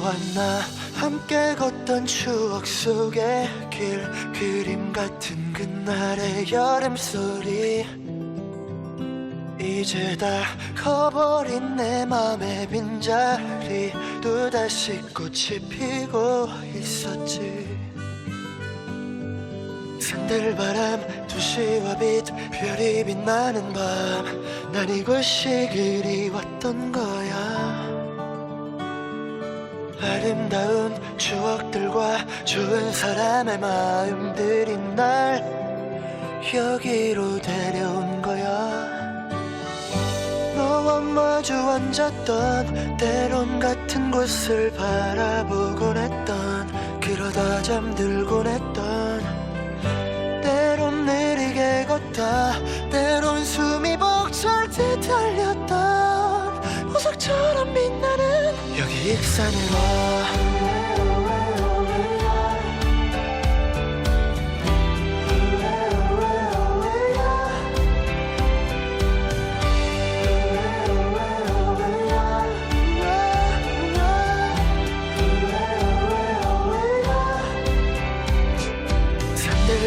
너와 나 함께 걷던 추억 속의 길, 그림 같은 그날의 여름소리. 이제 다 커버린 내 맘의 빈자리, 또다시 꽃이 피고 있었지. 산들바람, 도시와 빛, 별이 빛나는 밤, 난 이곳이 그리웠던 거야. 아름다운 추억들과 좋은 사람의 마음들이 날 여기로 데려온 거야. 너와 마주 앉았던 때론 같은 곳을 바라보곤 했던, 그러다 잠들곤 했던, 때론 느리게 걷다 때론 숨이 벅찰 듯 달렸던 보석처럼 빛나는 여기 익산으로.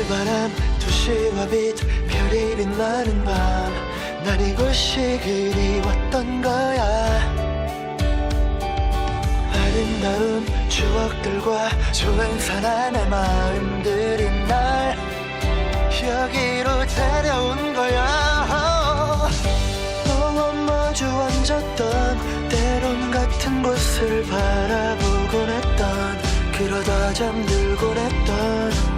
바람, 도시와 빛, 별이 빛나는 밤, 난 이곳이 그리웠던 거야. 아름다운 추억들과 좋은 사람의 마음들이 날 여기로 데려온 거야. 너와 마주 앉았던 때론 같은 곳을 바라보곤 했던, 그러다 잠들곤 했던,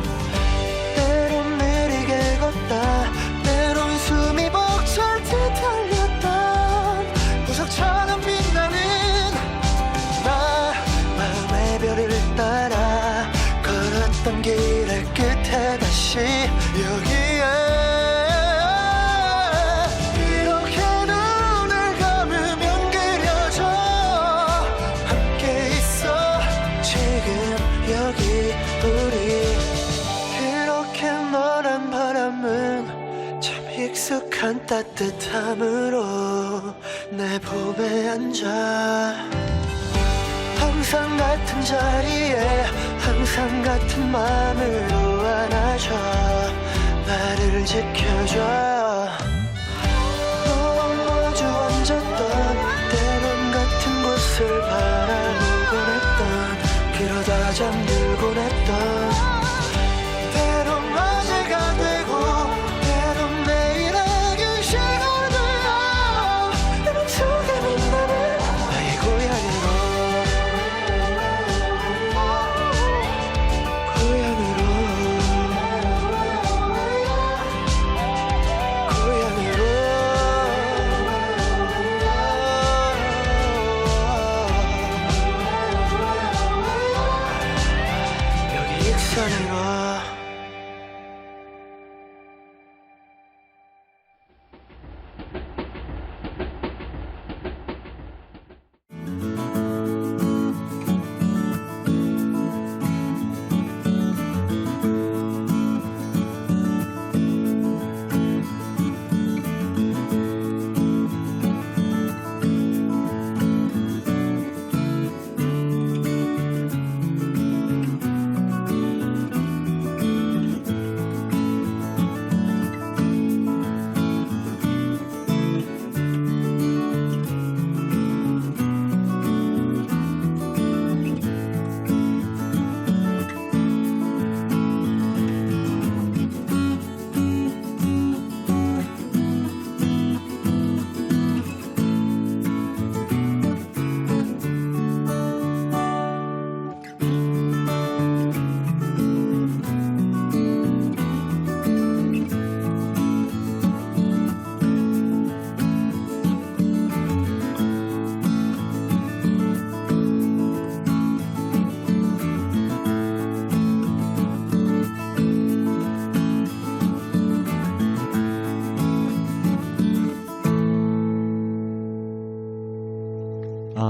때론 숨이 벅찰 듯 달렸던 보석처럼 빛나는 나, 마음의 별을 따라 걸었던 길의 끝에 다시 여기에 이렇게 눈을 감으면 그려져 함께 있어 지금 여기 우리. 이렇게 너란 바람은 참 익숙한 따뜻함으로 내 봄에 앉아, 항상 같은 자리에 항상 같은 마음으로 안아줘, 나를 지켜줘. 너와 마주 앉았던 때론 같은 곳을 바라보곤 했던, 그러다 잠들곤 했던,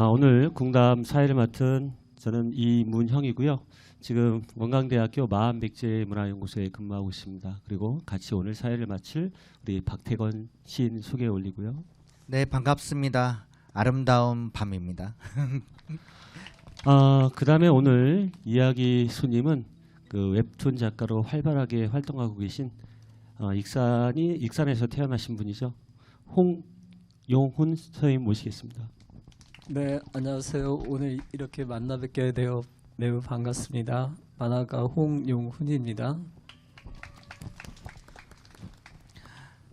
오늘 궁담 사회를 맡은 저는 이문형이고요. 지금 원광대학교 마한백제문화연구소에 근무하고 있습니다. 그리고 같이 오늘 사회를 마칠 우리 박태건 시인 소개해 올리고요. 네, 반갑습니다. 아름다운 밤입니다. 그다음에 오늘 이야기 손님은 그 웹툰 작가로 활발하게 활동하고 계신 익산에서 태어나신 분이죠. 홍용훈 선생님 모시겠습니다. 네, 안녕하세요. 오늘 이렇게 만나 뵙게 되어 매우 반갑습니다. 만화가 홍용훈입니다.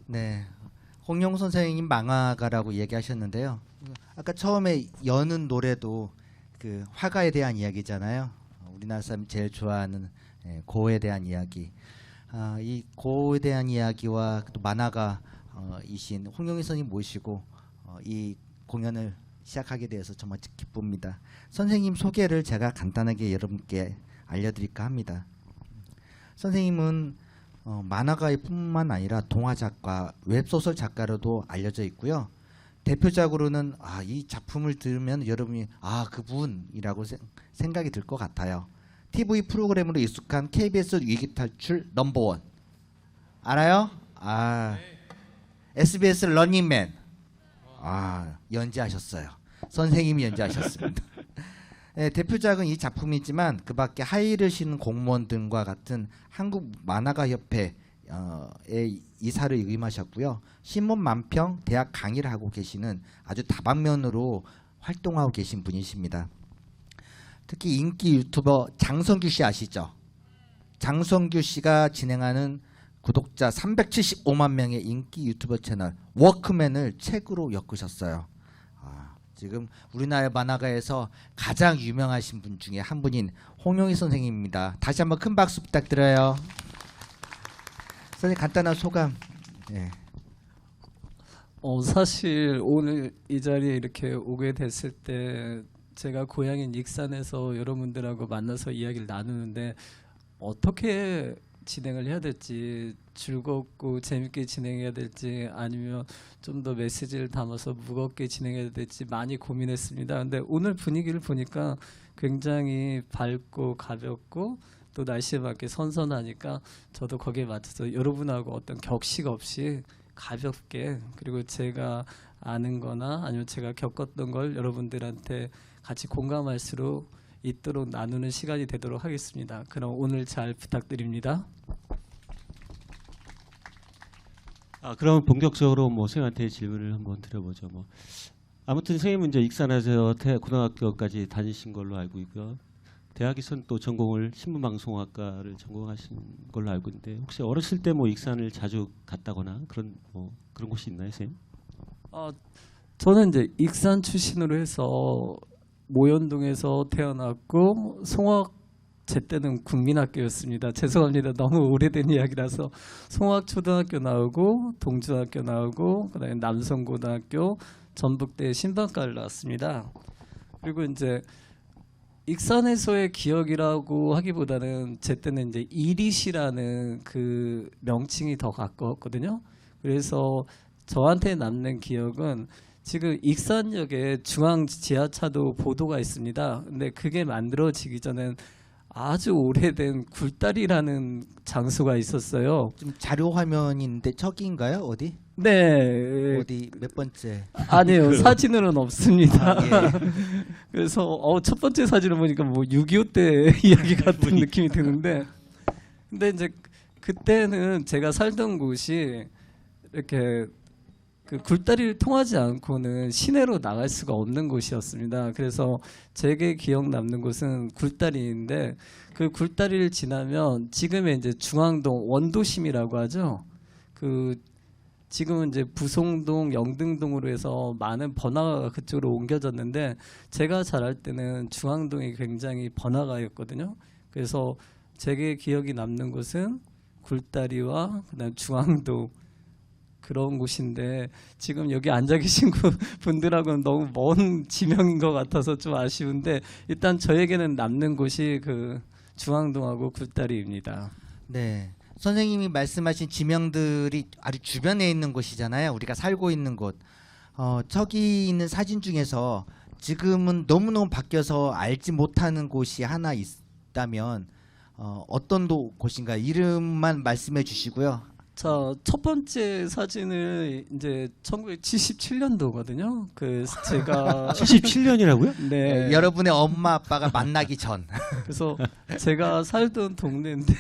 네, 홍용 선생님 망화가라고 얘기하셨는데요. 아까 처음에 여는 노래도 그 화가에 대한 이야기잖아요. 우리나라 사람이 제일 좋아하는 고에 대한 이야기. 이 고에 대한 이야기와 또 만화가이신 홍용희 선생님 모시고 이 공연을 시작하게 되어서 정말 기쁩니다. 선생님 소개를 제가 간단하게 여러분께 알려드릴까 합니다. 선생님은 만화가뿐만 아니라 동화 작가, 웹소설 작가로도 알려져 있고요. 대표작으로는 이 작품을 들으면 여러분이 그분이라고 생각이 들 것 같아요. TV 프로그램으로 익숙한 KBS 위기탈출 넘버원 알아요? SBS 런닝맨 연재하셨어요. 선생님이 연재하셨습니다. 네, 대표작은 이 작품이지만 그 밖에 하이힐을 신는 공무원 등과 같은 한국 만화가 협회의 이사를 역임하셨고요. 신문 만평 대학 강의를 하고 계시는 아주 다방면으로 활동하고 계신 분이십니다. 특히 인기 유튜버 장성규 씨 아시죠? 장성규 씨가 진행하는 구독자 375만 명의 인기 유튜버 채널 워크맨을 책으로 엮으셨어요. 지금 우리나라 만화가에서 가장 유명하신 분 중에 한 분인 홍용희 선생님입니다. 다시 한번 큰 박수 부탁드려요. 선생님 간단한 소감. 네. 사실 오늘 이 자리에 이렇게 오게 됐을 때 제가 고향인 익산에서 여러분들하고 만나서 이야기를 나누는데 어떻게 진행을 해야 될지, 즐겁고 재밌게 진행해야 될지 아니면 좀 더 메시지를 담아서 무겁게 진행해야 될지 많이 고민했습니다. 근데 오늘 분위기를 보니까 굉장히 밝고 가볍고 또 날씨에 맞게 선선하니까 저도 거기에 맞춰서 여러분하고 어떤 격식 없이 가볍게, 그리고 제가 아는 거나 아니면 제가 겪었던 걸 여러분들한테 같이 공감할 수 있도록 나누는 시간이 되도록 하겠습니다. 그럼 오늘 잘 부탁드립니다. 그럼 본격적으로 선생님한테 질문을 한번 드려보죠. 아무튼 선생님은 이제 익산에서 고등학교까지 다니신 걸로 알고 있고요. 대학에서는 또 전공을 신문방송학과를 전공하신 걸로 알고 있는데 혹시 어렸을 때 익산을 자주 갔다거나 그런 곳이 있나요, 선생님? 저는 이제 익산 출신으로 해서 모현동에서 태어났고 제 때는 국민학교였습니다. 죄송합니다. 너무 오래된 이야기라서 송악초등학교 나오고 동중학교 나오고 그다음에 남성고등학교 전북대 신방과를 나왔습니다. 그리고 이제 익산에서의 기억이라고 하기보다는 제 때는 이제 이리시라는 그 명칭이 더 가까웠거든요. 그래서 저한테 남는 기억은 지금 익산역에 중앙 지하차도 보도가 있습니다. 근데 그게 만들어지기 전엔 아주 오래된 굴다리라는 장소가 있었어요. 좀 자료 화면인데 저기인가요? 어디? 네. 어디 몇 번째? 아니에요. 사진으로는 없습니다. 예. 그래서 첫 번째 사진을 보니까 6.25 때 이야기 같은 느낌이 드는데, 근데 이제 그때는 제가 살던 곳이 이렇게 그 굴다리를 통하지 않고는 시내로 나갈 수가 없는 곳이었습니다. 그래서 제게 기억 남는 곳은 굴다리인데, 그 굴다리를 지나면 지금의 이제 중앙동 원도심이라고 하죠. 지금은 이제 부송동, 영등동으로 해서 많은 번화가가 그쪽으로 옮겨졌는데 제가 자랄 때는 중앙동이 굉장히 번화가였거든요. 그래서 제게 기억이 남는 곳은 굴다리와 그다음 중앙동 그런 곳인데 지금 여기 앉아 계신 분들하고는 너무 먼 지명인 것 같아서 좀 아쉬운데 일단 저에게는 남는 곳이 그 중앙동하고 굴다리입니다. 네. 선생님이 말씀하신 지명들이 아주 주변에 있는 곳이잖아요. 우리가 살고 있는 곳. 저기 있는 사진 중에서 지금은 너무너무 바뀌어서 알지 못하는 곳이 하나 있다면 어떤 곳인가요? 이름만 말씀해 주시고요. 자, 첫 번째 사진을 이제 1977년도거든요. 그 제가 77년이라고요? 네. 여러분의 엄마 아빠가 만나기 전. 그래서 제가 살던 동네인데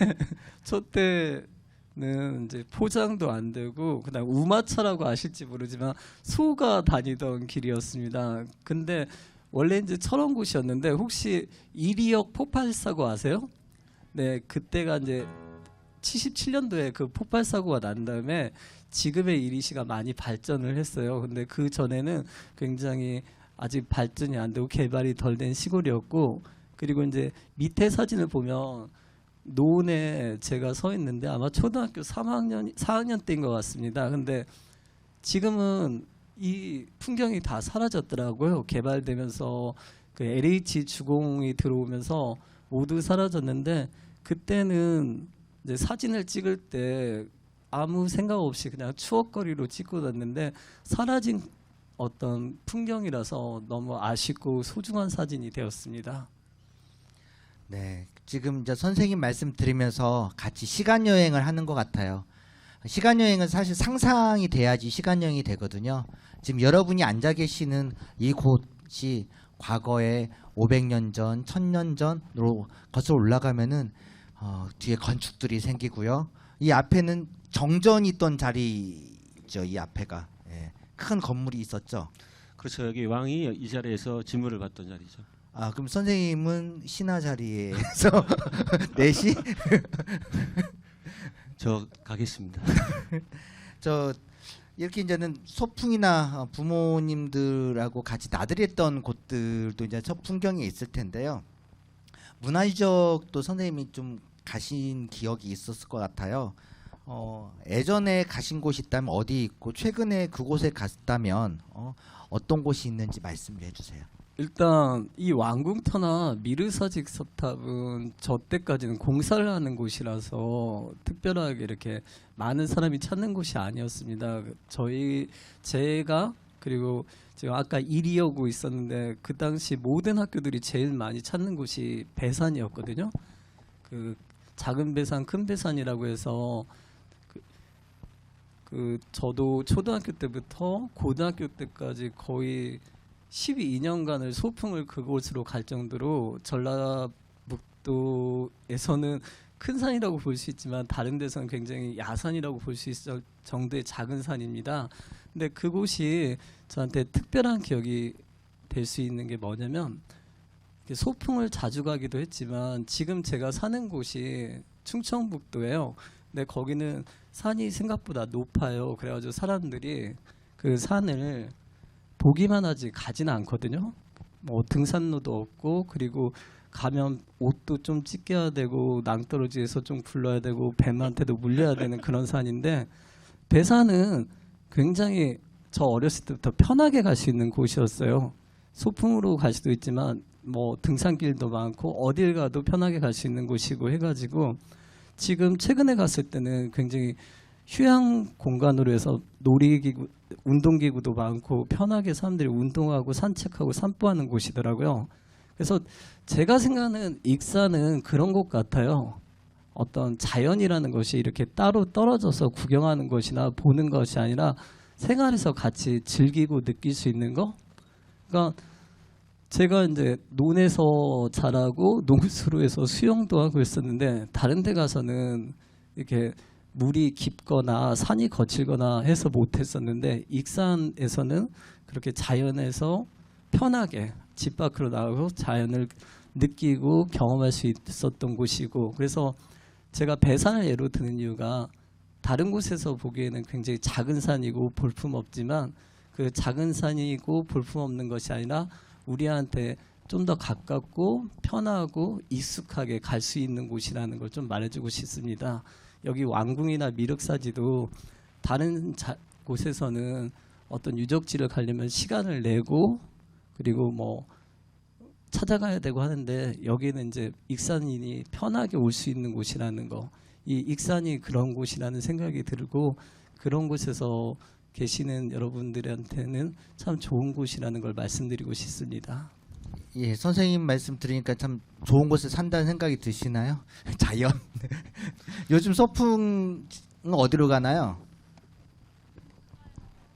저 때는 이제 포장도 안 되고 그다음 우마차라고 아실지 모르지만 소가 다니던 길이었습니다. 근데 원래 이제 철원 곳이었는데 혹시 이리역 폭발 사고 아세요? 네, 그때가 이제 77년도에 그 폭발 사고가 난 다음에 지금의 이리시가 많이 발전을 했어요. 근데 그 전에는 굉장히 아직 발전이 안 되고 개발이 덜 된 시골이었고, 그리고 이제 밑에 사진을 보면 노원에 제가 서 있는데 아마 초등학교 4학년 때인 것 같습니다. 근데 지금은 이 풍경이 다 사라졌더라고요. 개발되면서 그 LH 주공이 들어오면서 모두 사라졌는데, 그때는 이제 사진을 찍을 때 아무 생각 없이 그냥 추억거리로 찍고 났는데 사라진 어떤 풍경이라서 너무 아쉽고 소중한 사진이 되었습니다. 네, 지금 이제 선생님 말씀 들으면서 같이 시간 여행을 하는 것 같아요. 시간 여행은 사실 상상이 돼야지 시간 여행이 되거든요. 지금 여러분이 앉아 계시는 이곳이 과거에 500년 전, 1000년 전으로 거슬러 올라가면은 뒤에 건축들이 생기고요. 이 앞에는 정전이 있던 자리죠. 이 앞에가 큰 건물이 있었죠. 그렇죠. 여기 왕이 이 자리에서 진물을 받던 자리죠. 아, 그럼 선생님은 신하 자리에서 4시? 저 가겠습니다. 저 이렇게 이제는 소풍이나 부모님들하고 같이 나들이 했던 곳들도 이제 첫 풍경이 있을 텐데요. 문화유적도 선생님이 좀 가신 기억이 있었을 것 같아요. 예전에 가신 곳이 있다면 어디 있고 최근에 그곳에 갔다면 어떤 곳이 있는지 말씀 좀 해주세요. 일단 이 왕궁터나 미르사직 서탑은 저 때까지는 공사를 하는 곳이라서 특별하게 이렇게 많은 사람이 찾는 곳이 아니었습니다. 제가 그리고 제가 아까 이리여고 있었는데 그 당시 모든 학교들이 제일 많이 찾는 곳이 배산이었거든요. 그 작은 배산, 큰 배산이라고 해서 저도 초등학교 때부터 고등학교 때까지 거의 12년간을 소풍을 그곳으로 갈 정도로 전라북도에서는 큰 산이라고 볼 수 있지만 다른 데서는 굉장히 야산이라고 볼 수 있을 정도의 작은 산입니다. 근데 그곳이 저한테 특별한 기억이 될 수 있는 게 뭐냐면, 소풍을 자주 가기도 했지만 지금 제가 사는 곳이 충청북도예요. 근데 거기는 산이 생각보다 높아요. 그래가지고 사람들이 그 산을 보기만 하지 가지는 않거든요. 뭐 등산로도 없고, 그리고 가면 옷도 좀 찢겨야 되고 낭떠러지에서 좀 굴러야 되고 뱀한테도 물려야 되는 그런 산인데, 배산은 굉장히 저 어렸을 때부터 편하게 갈 수 있는 곳이었어요. 소풍으로 갈 수도 있지만 뭐 등산길도 많고 어딜 가도 편하게 갈 수 있는 곳이고 해가지고, 지금 최근에 갔을 때는 굉장히 휴양 공간으로 해서 놀이기구, 운동기구도 많고 편하게 사람들이 운동하고 산책하고 산보하는 곳이더라고요. 그래서 제가 생각하는 익산은 그런 곳 같아요. 어떤 자연이라는 것이 이렇게 따로 떨어져서 구경하는 것이나 보는 것이 아니라 생활에서 같이 즐기고 느낄 수 있는 거. 그러니까 제가 이제 논에서 자라고 농수로에서 수영도 하고 있었는데, 다른 데 가서는 이렇게 물이 깊거나 산이 거칠거나 해서 못했었는데, 익산에서는 그렇게 자연에서 편하게 집 밖으로 나가고 자연을 느끼고 경험할 수 있었던 곳이고, 그래서 제가 배산을 예로 드는 이유가 다른 곳에서 보기에는 굉장히 작은 산이고 볼품없지만 그 작은 산이고 볼품없는 것이 아니라 우리한테 좀 더 가깝고 편하고 익숙하게 갈 수 있는 곳이라는 걸 좀 말해주고 싶습니다. 여기 왕궁이나 미륵사지도 다른 곳에서는 어떤 유적지를 가려면 시간을 내고 그리고 뭐 찾아가야 되고 하는데, 여기는 이제 익산인이 편하게 올 수 있는 곳이라는 거, 이 익산이 그런 곳이라는 생각이 들고, 그런 곳에서 계시는 여러분들한테는 참 좋은 곳이라는 걸 말씀드리고 싶습니다. 예, 선생님 말씀 들으니까 참 좋은 곳에 산다는 생각이 드시나요? 자연. 요즘 소풍 어디로 가나요?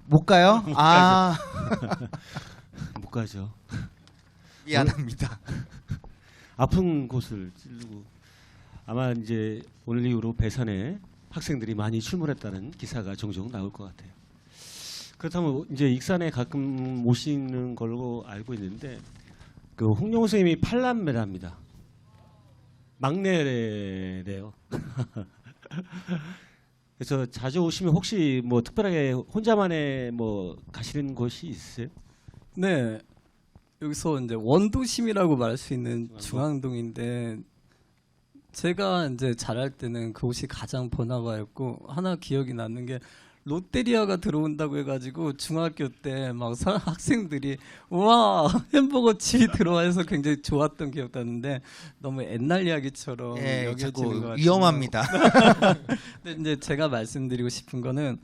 못 가요? 아 못 가죠. 미안합니다. 아픈 곳을 찌르고 아마 이제 오늘 이후로 배산에 학생들이 많이 출몰했다는 기사가 종종 나올 것 같아요. 그렇다면 이제 익산에 가끔 모시는 걸로 알고 있는데 그 홍영호 선생님이 8남매랍니다. 막내래요. 그래서 자주 오시면 혹시 뭐 특별하게 혼자만의 뭐 가시는 곳이 있으세요? 네, 여기서 이제 원도심이라고 말할 수 있는 중앙동인데 제가 이제 자랄 때는 그곳이 가장 번화가였고 하나 기억이 나는 게 롯데리아가 들어온다고 해가지고 중학교 때 막 학생들이 우와 햄버거 집이 들어와 해서 굉장히 좋았던 기억도 나는데 너무 옛날 이야기처럼 예, 여겨지는 자꾸 것 같아요. 위험합니다. 근데 이제 제가 말씀드리고 싶은 거는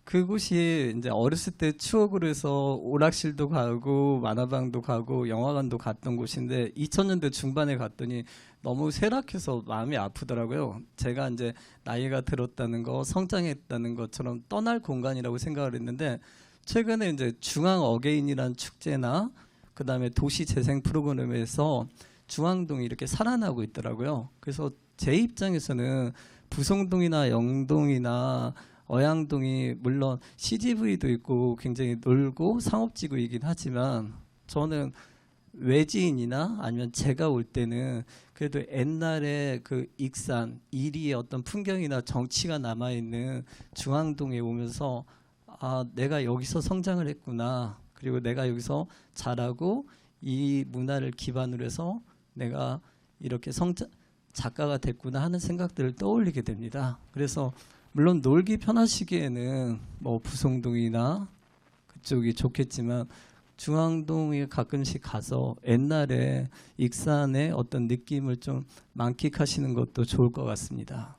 그곳이 이제 어렸을 때 추억으로 해서 오락실도 가고 만화방도 가고 영화관도 갔던 곳인데 2000년대 중반에 갔더니 너무 쇠락해서 마음이 아프더라고요. 제가 이제 나이가 들었다는 거, 성장했다는 것처럼 떠날 공간이라고 생각을 했는데 최근에 이제 중앙 어게인이라는 축제나 그다음에 도시 재생 프로그램에서 중앙동이 이렇게 살아나고 있더라고요. 그래서 제 입장에서는 부성동이나 영동이나 어양동이 물론 CGV도 있고 굉장히 놀고 상업지구이긴 하지만 저는 외지인이나 아니면 제가 올 때는 그래도 옛날에 그 익산, 이리의 어떤 풍경이나 정치가 남아있는 중앙동에 오면서 아 내가 여기서 성장을 했구나. 그리고 내가 여기서 자라고 이 문화를 기반으로 해서 내가 이렇게 작가가 됐구나 하는 생각들을 떠올리게 됩니다. 그래서 물론 놀기 편하시기에는 뭐 부성동이나 그쪽이 좋겠지만 중앙동에 가끔씩 가서 옛날에 익산의 어떤 느낌을 좀 만끽하시는 것도 좋을 것 같습니다.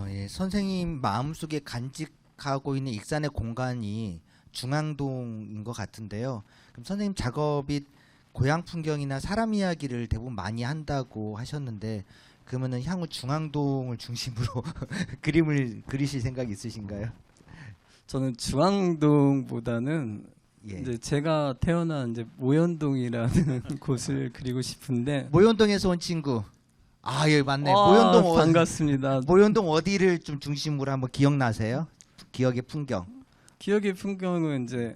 예. 선생님 마음속에 간직하고 있는 익산의 공간이 중앙동인 것 같은데요. 그럼 선생님 작업이 고향 풍경이나 사람 이야기를 대부분 많이 한다고 하셨는데 그러면은 향후 중앙동을 중심으로 그림을 그리실 생각이 있으신가요? 저는 중앙동보다는 예. 이제 제가 태어난 이제 모현동이라는 곳을 그리고 싶은데 모현동에서 온 친구. 아, 예, 맞네. 모현동 반갑습니다. 모현동 어디를 좀 중심으로 한번 기억나세요? 기억의 풍경. 기억의 풍경은 이제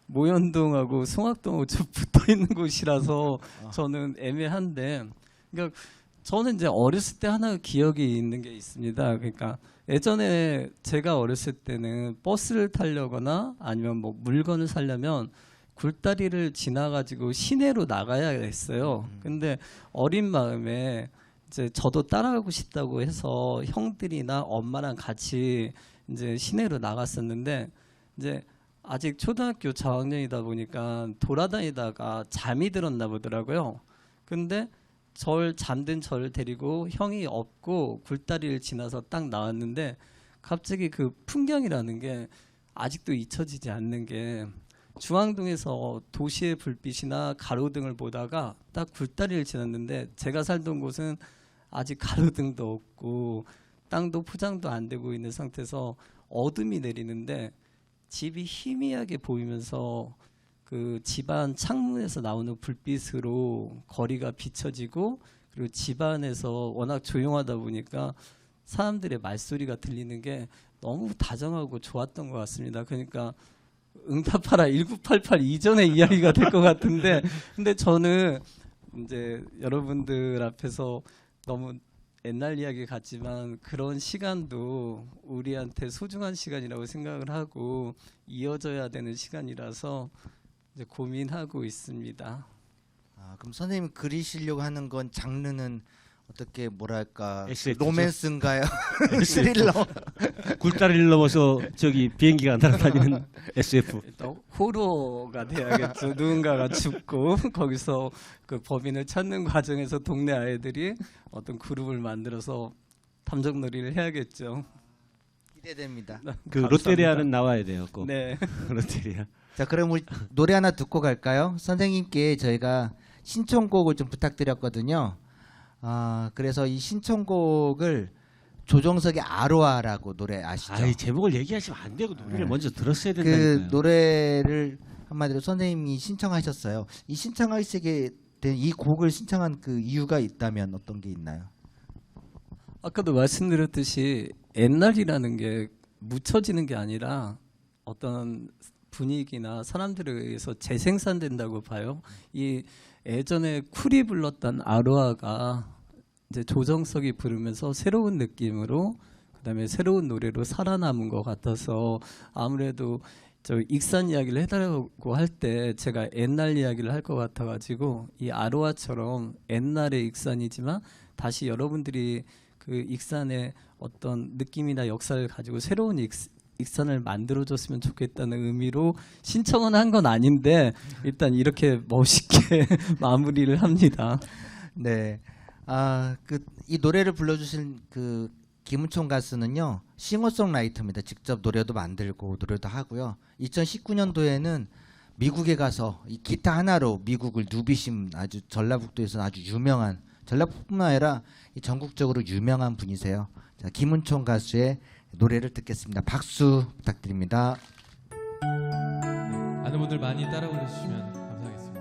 모현동하고 송악동하고 좀 붙어 있는 곳이라서 저는 애매한데, 그러니까 저는 이제 어렸을 때 하나 기억이 있는 게 있습니다. 그러니까 예전에 제가 어렸을 때는 버스를 타려거나 아니면 뭐 물건을 사려면 굴다리를 지나가지고 시내로 나가야 했어요. 근데 어린 마음에 이제 저도 따라가고 싶다고 해서 형들이나 엄마랑 같이 이제 시내로 나갔었는데 이제 아직 초등학교 저학년이다 보니까 돌아다니다가 잠이 들었나 보더라고요. 근데 잠든 저를 데리고 형이 업고 굴다리를 지나서 딱 나왔는데 갑자기 그 풍경이라는 게 아직도 잊혀지지 않는 게 중앙동에서 도시의 불빛이나 가로등을 보다가 딱 굴다리를 지났는데 제가 살던 곳은 아직 가로등도 없고 땅도 포장도 안 되고 있는 상태에서 어둠이 내리는데 집이 희미하게 보이면서 그 집안 창문에서 나오는 불빛으로 거리가 비춰지고 그리고 집안에서 워낙 조용하다 보니까 사람들의 말소리가 들리는 게 너무 다정하고 좋았던 것 같습니다. 그러니까 응답하라 1988 이전의 이야기가 될 것 같은데 근데 저는 이제 여러분들 앞에서 너무 옛날 이야기 같지만 그런 시간도 우리한테 소중한 시간이라고 생각을 하고 이어져야 되는 시간이라서 이제 고민하고 있습니다. 그럼 선생님 그리시려고 하는 건 장르는 어떻게 뭐랄까 SF 죠. 로맨스인가요? 스릴러? 굴다리를 넘어서 저기 비행기가 날아다니는 SF. 일단 호러가 돼야겠죠. 누군가가 죽고 거기서 그 범인을 찾는 과정에서 동네 아이들이 어떤 그룹을 만들어서 탐정놀이를 해야겠죠. 기대됩니다. 그 롯데리아는 나와야 돼요. 꼭. 네. 롯데리아. 자, 그럼 우리 노래 하나 듣고 갈까요? 선생님께 저희가 신청곡을 좀 부탁드렸거든요. 그래서 이 신청곡을 조정석의 아로하라고 노래 아시죠? 아이 제목을 얘기하시면 안 되고 노래를 네. 먼저 들었어야 그 된다니까요. 노래를 한마디로 선생님이 신청하셨어요. 이 신청하시게 된 이 곡을 신청한 그 이유가 있다면 어떤 게 있나요? 아까도 말씀드렸듯이 옛날이라는 게 묻혀지는 게 아니라 어떤 분위기나 사람들에 의해서 재생산된다고 봐요. 이 예전에 쿨이 불렀던 아로하가 이제 조정석이 부르면서 새로운 느낌으로 그다음에 새로운 노래로 살아남은 것 같아서 아무래도 저 익산 이야기를 해달라고 할 때 제가 옛날 이야기를 할 것 같아가지고 이 아로하처럼 옛날의 익산이지만 다시 여러분들이 그 익산의 어떤 느낌이나 역사를 가지고 새로운 익산을 만들어줬으면 좋겠다는 의미로 신청은 한 건 아닌데 일단 이렇게 멋있게 마무리를 합니다. 네. 이 노래를 불러주신 그 김은총 가수는요, 싱어송라이터입니다. 직접 노래도 만들고 노래도 하고요. 2019년도에는 미국에 가서 이 기타 하나로 미국을 누비신 아주 전라북도에서 아주 유명한, 전라북도뿐만 아니라 전국적으로 유명한 분이세요. 자, 김은총 가수의 노래를 듣겠습니다. 박수 부탁드립니다. 많은 분들 많이 따라 불러주시면 감사하겠습니다.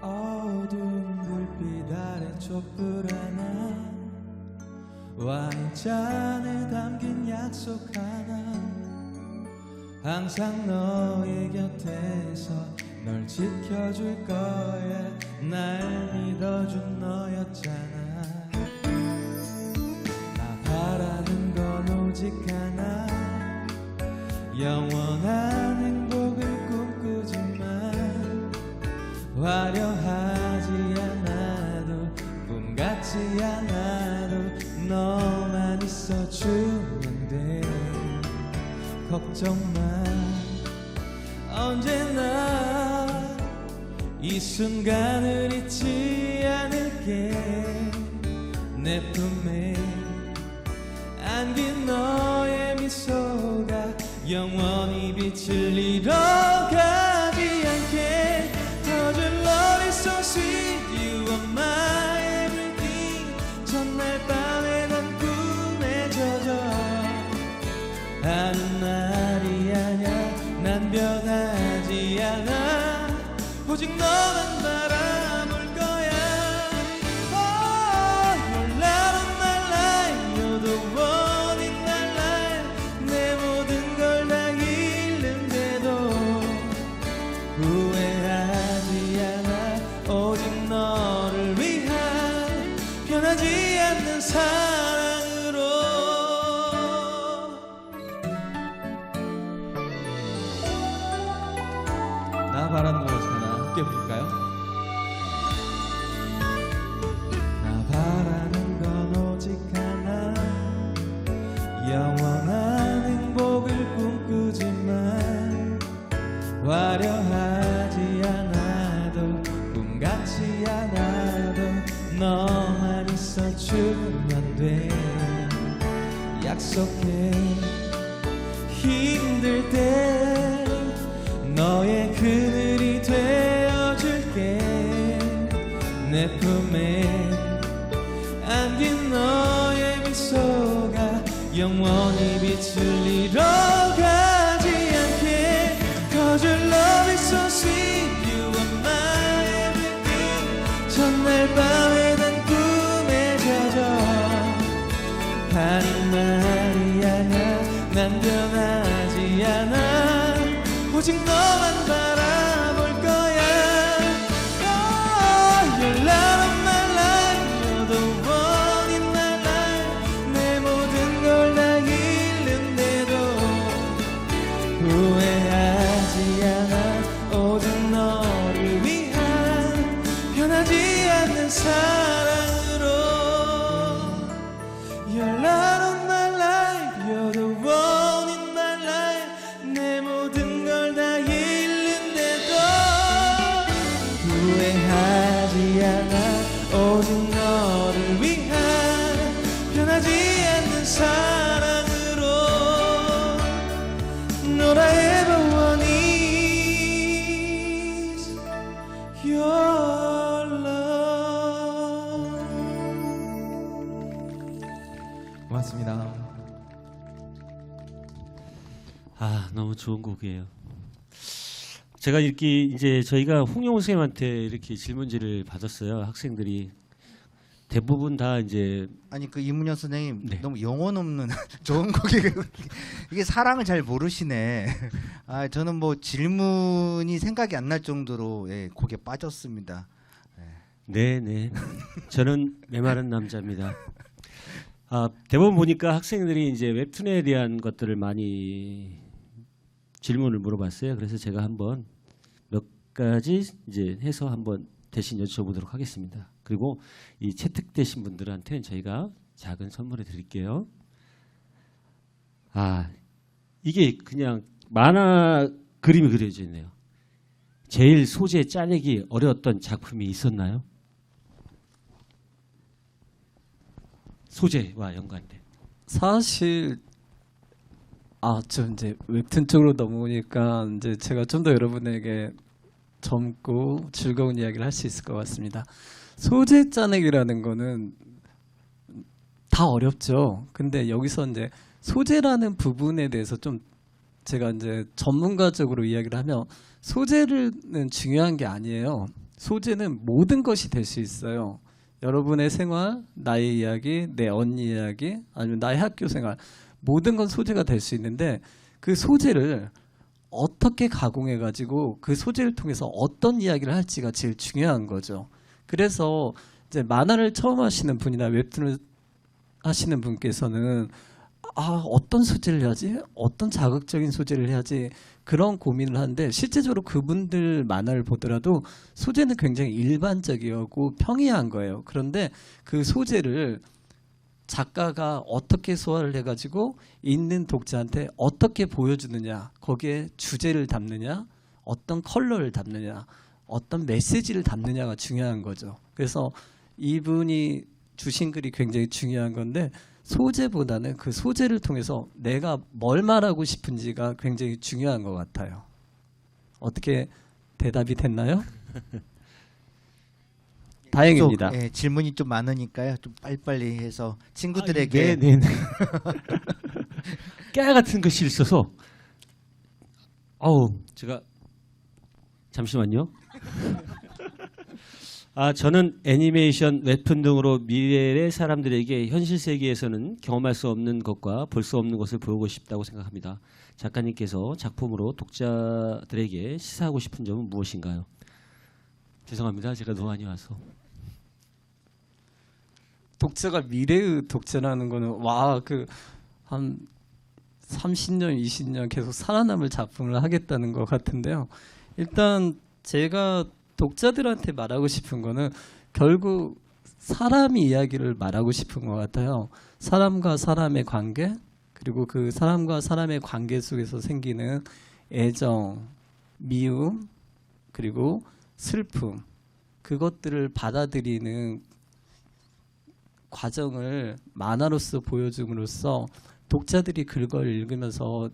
어두운 불빛 아래 촛불 하나 와인잔에 담긴 약속 하나 항상 너의 곁에서 널 지켜줄 거야 날 믿어준 너였잖아 나 바라는 건 오직 하나 영원한 행복을 꿈꾸지만 화려하지 않아도 꿈 같지 않아도 너만 있어주면 돼 걱정 마 언제나 이 순간을 잊지 않을게 내 품에 안긴 너의 미소가 영원히 빛을 잃어가지 않게 Cause your love is so sweet You are my everything 전날 밤에 난 꿈에 젖어 하는 날이 아냐 난 변하지 않아 오직 너만 바라볼 거야 Oh, you're light of my life You're the one in my life 내 모든 걸 다 잃는데도 후회하지 않아 오직 너를 위한 변하지 않는 사랑으로 나 바라는 건 오직 하나 함께 부를까요? 나 바라는 건 오직 하나 영원한 행복을 꿈꾸지만 화려하지 않아도 꿈 같지 않아도 너만 있어주면 돼 약속해 힘들 때 너의 그늘이 되어줄게 내 품에 안긴 너의 미소가 영원히 빛을 잃어가지 않게 Cause your love is so sweet You are my everything 전날 밤에 난 꿈에 젖어 하는 날이 아냐 난 변하지 않아 오직 너만 바라볼 거야 Oh, you're light of my life You're the one in my life 내 모든 걸 다 잃는데도 후회하지 않아 오직 너를 위한 변하지 않는 사랑으로 You're light of my life You're the one in my life 내 모든 걸 다 잃는데도 후회하지 않아 오직 너를 위한 고맙습니다. 아, 너무 좋은 곡이에요. 제가 이렇게 이제 저희가 홍영호 선생님한테 이렇게 질문지를 받았어요. 학생들이 대부분 다 이제 아니 그 이문현 선생님 네. 너무 영혼 없는 좋은 곡이 이게 사랑을 잘 모르시네. 아 저는 뭐 질문이 생각이 안 날 정도로 예, 곡에 빠졌습니다. 네네. 저는 메마른 남자입니다. 아, 대부분 보니까 학생들이 이제 웹툰에 대한 것들을 많이 질문을 물어봤어요. 그래서 제가 한번 몇 가지 이제 해서 한번 대신 여쭤보도록 하겠습니다. 그리고 이 채택되신 분들한테는 저희가 작은 선물을 드릴게요. 아, 이게 그냥 만화 그림이 그려져 있네요. 제일 소재 짜내기 어려웠던 작품이 있었나요? 소재와 연관된. 사실 좀 이제 웹툰 쪽으로 넘어오니까 이제 제가 좀 더 여러분에게 젊고 즐거운 이야기를 할 수 있을 것 같습니다. 소재 짜내기라는 거는 다 어렵죠. 근데 여기서 이제 소재라는 부분에 대해서 좀 제가 이제 전문가적으로 이야기를 하면 소재는 중요한 게 아니에요. 소재는 모든 것이 될 수 있어요. 여러분의 생활, 나의 이야기, 내 언니 이야기, 아니면 나의 학교 생활 모든 건 소재가 될 수 있는데 그 소재를 어떻게 가공해 가지고 그 소재를 통해서 어떤 이야기를 할지가 제일 중요한 거죠. 그래서 이제 만화를 처음 하시는 분이나 웹툰을 하시는 분께서는 어떤 소재를 해야지? 어떤 자극적인 소재를 해야지? 그런 고민을 하는데 실제적으로 그분들 만화를 보더라도 소재는 굉장히 일반적이고 평이한 거예요. 그런데 그 소재를 작가가 어떻게 소화를 해가지고 있는 독자한테 어떻게 보여주느냐, 거기에 주제를 담느냐, 어떤 컬러를 담느냐, 어떤 메시지를 담느냐가 중요한 거죠. 그래서 이분이 주신 글이 굉장히 중요한 건데 소재보다는 그 소재를 통해서 내가 뭘 말하고 싶은지가 굉장히 중요한 것 같아요. 어떻게 대답이 됐나요? 다행입니다. 예, 질문이 좀 많으니까요. 좀 빨리빨리 해서 친구들에게 네. 깨 같은 것이 있어서 제가 잠시만요. 저는 애니메이션, 웹툰 등으로 미래의 사람들에게 현실 세계에서는 경험할 수 없는 것과 볼 수 없는 것을 보여주고 싶다고 생각합니다. 작가님께서 작품으로 독자들에게 시사하고 싶은 점은 무엇인가요? 죄송합니다. 제가 너무 많이 와서. 독자가 미래의 독자라는 거는 한 30년, 20년 계속 살아남을 작품을 하겠다는 것 같은데요. 일단 제가 독자들한테 말하고 싶은 거는 결국 사람 이야기를 말하고 싶은 것 같아요. 사람과 사람의 관계, 그리고 그 사람과 사람의 관계 속에서 생기는 애정, 미움, 그리고 슬픔, 그것들을 받아들이는 과정을 만화로서 보여줌으로써 독자들이 그걸 읽으면서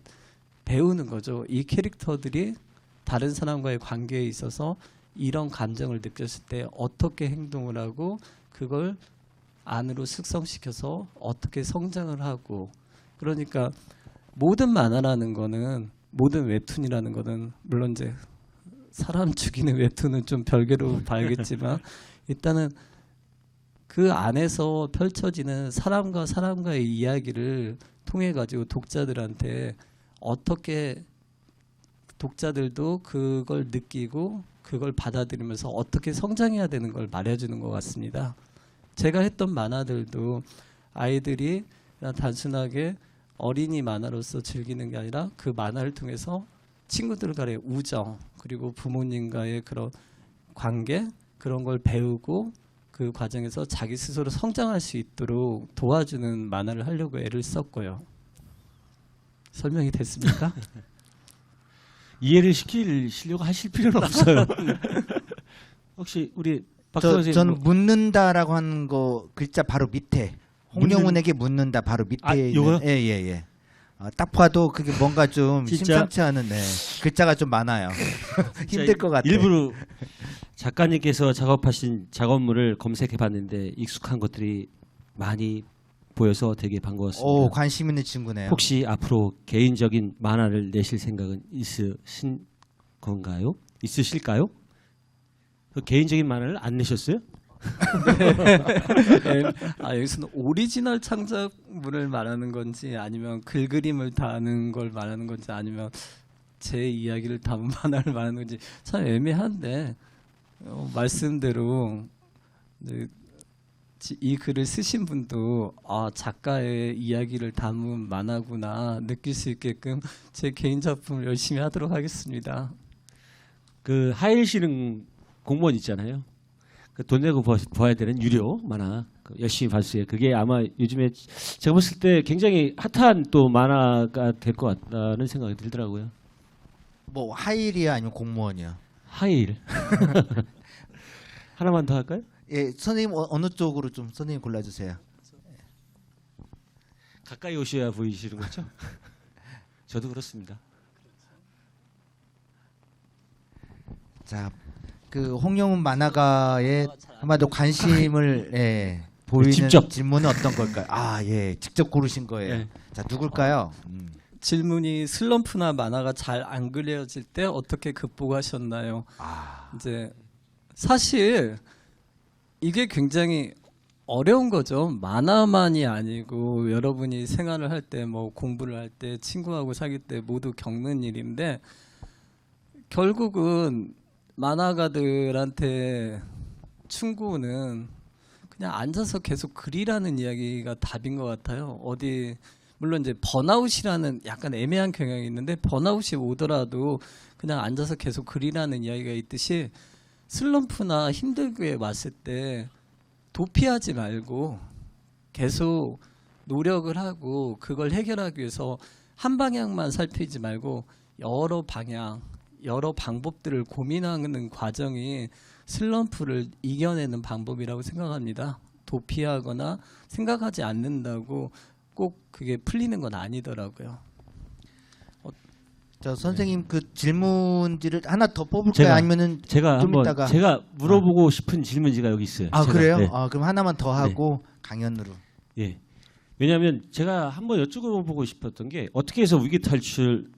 배우는 거죠. 이 캐릭터들이 다른 사람과의 관계에 있어서 이런 감정을 느꼈을 때 어떻게 행동을 하고 그걸 안으로 숙성시켜서 어떻게 성장을 하고, 그러니까 모든 만화라는 거는, 모든 웹툰이라는 거는, 물론 이제 사람 죽이는 웹툰은 좀 별개로 봐야겠지만 일단은 그 안에서 펼쳐지는 사람과 사람과의 이야기를 통해 가지고 독자들한테 어떻게 독자들도 그걸 느끼고 그걸 받아들이면서 어떻게 성장해야 되는 걸 말해주는 것 같습니다. 제가 했던 만화들도 아이들이 그냥 단순하게 어린이 만화로서 즐기는 게 아니라 그 만화를 통해서 친구들과의 우정, 그리고 부모님과의 그런 관계, 그런 걸 배우고 그 과정에서 자기 스스로 성장할 수 있도록 도와주는 만화를 하려고 애를 썼고요. 설명이 됐습니까? 이해를 시키려고 하실 필요는 없어요. 혹시 우리 박수 선생님, 저는 묻는다라고 하는 거 글자 바로 밑에 홍영훈에게 묻는다 바로 밑에 요거요? 있는 예예예. 딱 봐도 그게 뭔가 좀 진짜? 심상치 않은 글자가 좀 많아요. 힘들 것 같아요. 일부러 작가님께서 작업하신 작업물을 검색해봤는데 익숙한 것들이 많이 보여서 되게 반가웠습니다. 오, 관심 있는 친구네요. 혹시 앞으로 개인적인 만화를 내실 생각은 있으신 건가요? 있으실까요? 그 개인적인 만화를 안 내셨어요? 여기서는 오리지널 창작물을 말하는 건지 아니면 글그림을 다는 걸 말하는 건지 아니면 제 이야기를 담은 만화를 말하는 건지 참 애매한데 말씀대로 이 글을 쓰신 분도 작가의 이야기를 담은 만화구나 느낄 수 있게끔 제 개인 작품을 열심히 하도록 하겠습니다. 그 하일 씨는 공무원 있잖아요. 그 돈 내고 봐야 되는 유료 만화 열심히 봤어요. 그게 아마 요즘에 제가 봤을 때 굉장히 핫한 또 만화가 될 것 같다는 생각이 들더라고요. 뭐 하일이야 아니면 공무원이요? 하일. 하나만 더 할까요? 예, 선생님 어느 쪽으로 좀 선생님 골라주세요. 가까이 오셔야 보이시는 거죠? 저도 그렇습니다. 자, 그 홍영훈 만화가의 아마도 관심을 보이는 직접. 질문은 어떤 걸까요? 예, 직접 고르신 거예요. 네. 자, 누굴까요? 질문이 슬럼프나 만화가 잘 안 그려질 때 어떻게 극복하셨나요? 이제 사실 이게 굉장히 어려운 거죠. 만화만이 아니고 여러분이 생활을 할 때 뭐 공부를 할 때 친구하고 사귈 때 모두 겪는 일인데 결국은 만화가들한테 충고는 그냥 앉아서 계속 그리라는 이야기가 답인 것 같아요. 어디 물론 이제 번아웃이라는 약간 애매한 경향이 있는데 번아웃이 오더라도 그냥 앉아서 계속 그리라는 이야기가 있듯이 슬럼프나 힘들게 왔을 때 도피하지 말고 계속 노력을 하고 그걸 해결하기 위해서 한 방향만 살피지 말고 여러 방향, 여러 방법들을 고민하는 과정이 슬럼프를 이겨내는 방법이라고 생각합니다. 도피하거나 생각하지 않는다고 꼭 그게 풀리는 건 아니더라고요. 저 선생님 그 질문지를 하나 더 뽑을까요? 제가- 아니면은 제가 좀 한번 이따가 제가 물어보고 싶은 질문지가 여기 있어요. 제가. 그래요? 네. 그럼 하나만 더 하고 강연으로. 예. 왜냐하면 제가 한번 여쭤보고 싶었던 게 어떻게 해서 위기 탈출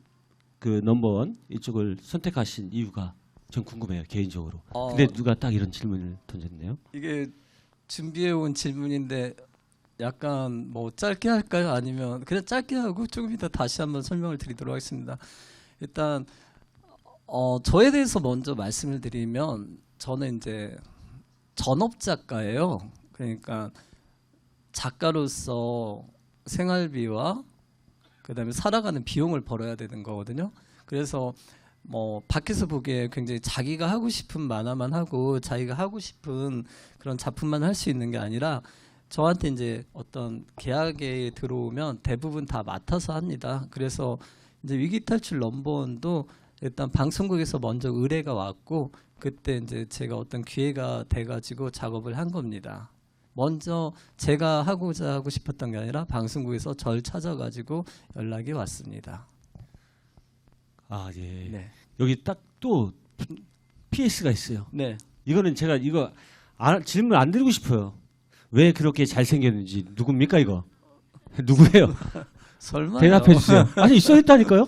그 넘버원 이쪽을 선택하신 이유가 전 궁금해요 개인적으로. 근데 누가 딱 이런 질문을 던졌네요. 이게 준비해 온 질문인데 약간 뭐 짧게 할까요? 아니면 그냥 짧게 하고 조금 이따 다시 한번 설명을 드리도록 하겠습니다. 일단 저에 대해서 먼저 말씀을 드리면 저는 이제 전업 작가예요. 그러니까 작가로서 생활비와 그다음에 살아가는 비용을 벌어야 되는 거거든요. 그래서 뭐 밖에서 보기에 굉장히 자기가 하고 싶은 만화만 하고 자기가 하고 싶은 그런 작품만 할 수 있는 게 아니라 저한테 이제 어떤 계약에 들어오면 대부분 다 맡아서 합니다. 그래서 이제 위기탈출 넘버원도 일단 방송국에서 먼저 의뢰가 왔고 그때 이제 제가 어떤 기회가 돼가지고 작업을 한 겁니다. 먼저 제가 하고자 하고 싶었던 게 아니라 방송국에서 절 찾아가지고 연락이 왔습니다. 예. 네. 여기 딱 또 PS가 있어요. 네. 이거는 제가 이거 질문 안 드리고 싶어요. 왜 그렇게 잘생겼는지 누굽니까 이거? 누구예요? 설마 대답해 주세요. 아니 써있다니까요.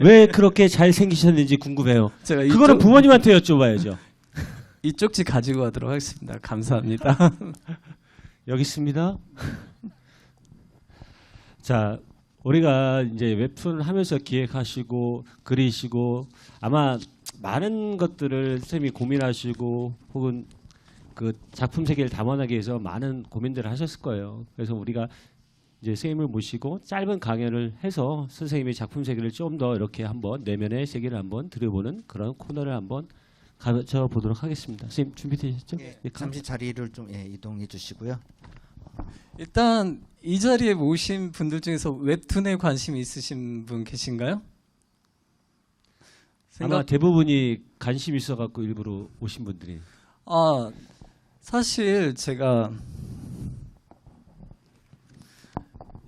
왜 그렇게 잘생기셨는지 궁금해요. 제가 그거는 부모님한테 여쭤봐야죠. 이 쪽지 가지고 가도록 하겠습니다. 감사합니다. 여기 있습니다. 자, 우리가 이제 웹툰 하면서 기획하시고 그리시고 아마 많은 것들을 선생님이 고민하시고 혹은 그 작품 세계를 담아내기 위해서 많은 고민들을 하셨을 거예요. 그래서 우리가 이제 선생님을 모시고 짧은 강연을 해서 선생님의 작품 세계를 좀 더 이렇게 한번 내면의 세계를 한번 들여보는 그런 코너를 한번 가져 보도록 하겠습니다. 선생님 준비되셨죠? 예, 잠시 자리를 좀 이동해 주시고요. 일단 이 자리에 모신 분들 중에서 웹툰에 관심 있으신 분 계신가요? 아마 대부분이 관심 있어갖고 일부러 오신 분들이. 사실 제가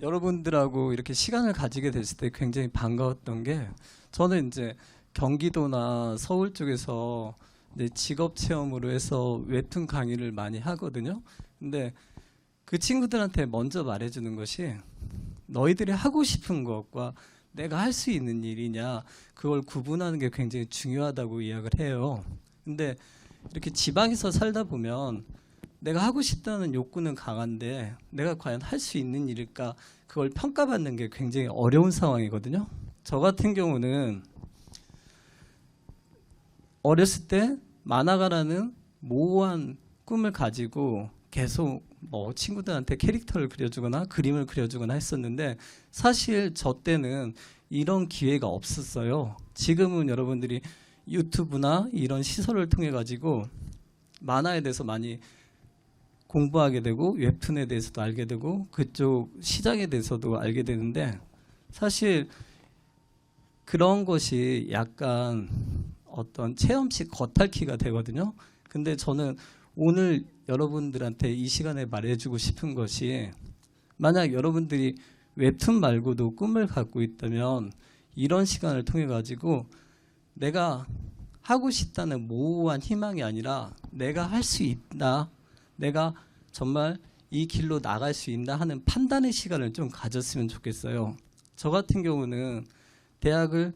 여러분들하고 이렇게 시간을 가지게 됐을 때 굉장히 반가웠던 게 저는 이제 경기도나 서울 쪽에서 이제 직업 체험으로 해서 웹툰 강의를 많이 하거든요. 근데 그 친구들한테 먼저 말해주는 것이 너희들이 하고 싶은 것과 내가 할 수 있는 일이냐 그걸 구분하는 게 굉장히 중요하다고 이야기를 해요. 근데 이렇게 지방에서 살다 보면 내가 하고 싶다는 욕구는 강한데 내가 과연 할 수 있는 일일까 그걸 평가받는 게 굉장히 어려운 상황이거든요. 저 같은 경우는 어렸을 때 만화가라는 모호한 꿈을 가지고 계속 뭐 친구들한테 캐릭터를 그려주거나 그림을 그려주거나 했었는데 사실 저 때는 이런 기회가 없었어요. 지금은 여러분들이 유튜브나 이런 시설을 통해 가지고 만화에 대해서 많이 공부하게 되고 웹툰에 대해서도 알게 되고 그쪽 시장에 대해서도 알게 되는데 사실 그런 것이 약간 어떤 체험식 겉핥기가 되거든요. 근데 저는 오늘 여러분들한테 이 시간에 말해주고 싶은 것이 만약 여러분들이 웹툰 말고도 꿈을 갖고 있다면 이런 시간을 통해 가지고 내가 하고 싶다는 모호한 희망이 아니라 내가 할 수 있다, 내가 정말 이 길로 나갈 수 있나 하는 판단의 시간을 좀 가졌으면 좋겠어요. 저 같은 경우는 대학을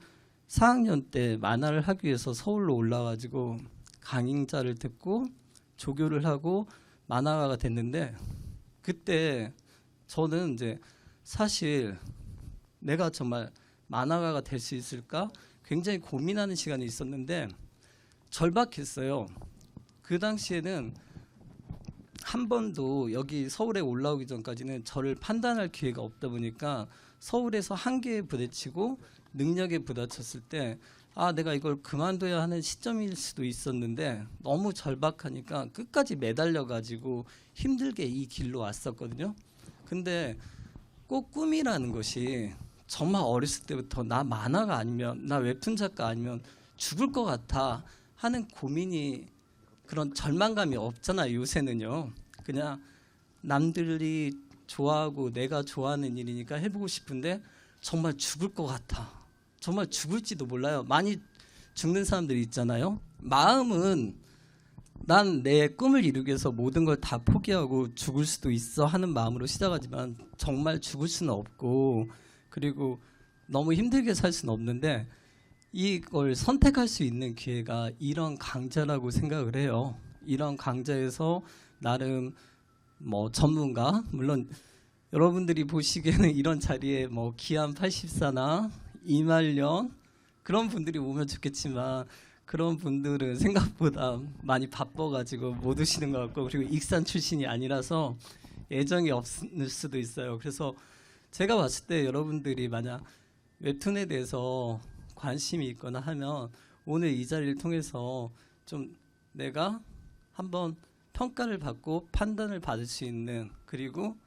4학년 때 만화를 하기 위해서 서울로 올라가지고 강의자를 듣고 조교를 하고 만화가가 됐는데 그때 저는 이제 사실 내가 정말 만화가가 될 수 있을까 굉장히 고민하는 시간이 있었는데 절박했어요. 그 당시에는 한 번도 여기 서울에 올라오기 전까지는 저를 판단할 기회가 없다 보니까 서울에서 한계에 부딪히고 능력에 부딪혔을 때 내가 이걸 그만둬야 하는 시점일 수도 있었는데 너무 절박하니까 끝까지 매달려 가지고 힘들게 이 길로 왔었거든요. 근데 꼭 꿈이라는 것이 정말 어렸을 때부터 나 만화가 아니면 나 웹툰 작가 아니면 죽을 것 같아 하는 고민이 그런 절망감이 없잖아요. 요새는요. 그냥 남들이 좋아하고 내가 좋아하는 일이니까 해보고 싶은데 정말 죽을 것 같아. 정말 죽을지도 몰라요. 많이 죽는 사람들이 있잖아요. 마음은 난 내 꿈을 이루기 위해서 모든 걸 다 포기하고 죽을 수도 있어 하는 마음으로 시작하지만 정말 죽을 수는 없고 그리고 너무 힘들게 살 수는 없는데 이걸 선택할 수 있는 기회가 이런 강좌라고 생각을 해요. 이런 강좌에서 나름 뭐 전문가 물론 여러분들이 보시기에는 이런 자리에 뭐 기안 84나 이말년 그런 분들이 오면 좋겠지만 그런 분들은 생각보다 많이 바빠가지고 못 오시는 것 같고 그리고 익산 출신이 아니라서 애정이 없을 수도 있어요. 그래서 제가 봤을 때 여러분들이 만약 웹툰에 대해서 관심이 있거나 하면 오늘 이 자리를 통해서 좀 내가 한번 평가를 받고 판단을 받을 수 있는 그리고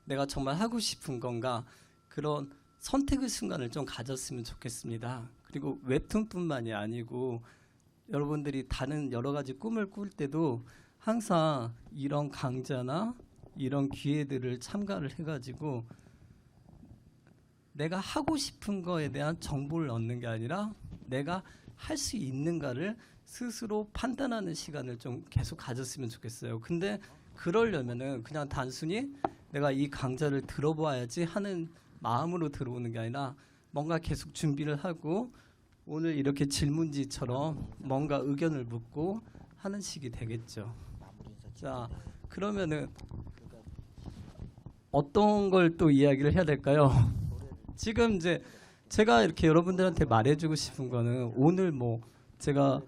내가 정말 하고 싶은 건가 그런 선택의 순간을 좀 가졌으면 좋겠습니다. 그리고 웹툰뿐만이 아니고 여러분들이 다른 여러 가지 꿈을 꿀 때도 항상 이런 강좌나 이런 기회들을 참가를 해가지고 내가 하고 싶은 거에 대한 정보를 얻는 게 아니라 내가 할 수 있는가를 스스로 판단하는 시간을 좀 계속 가졌으면 좋겠어요. 근데 그러려면은 그냥 단순히 내가 이 강좌를 들어봐야지 하는 마음으로 들어오는 게 아니라 뭔가 계속 준비를 하고 오늘 이렇게 질문지처럼 뭔가 의견을 묻고 하는 식이 되겠죠. 자, 그러면은 어떤 걸 또 이야기를 해야 될까요? 지금 이제 제가 이렇게 여러분들한테 말해주고 싶은 거는 오늘 뭐 제가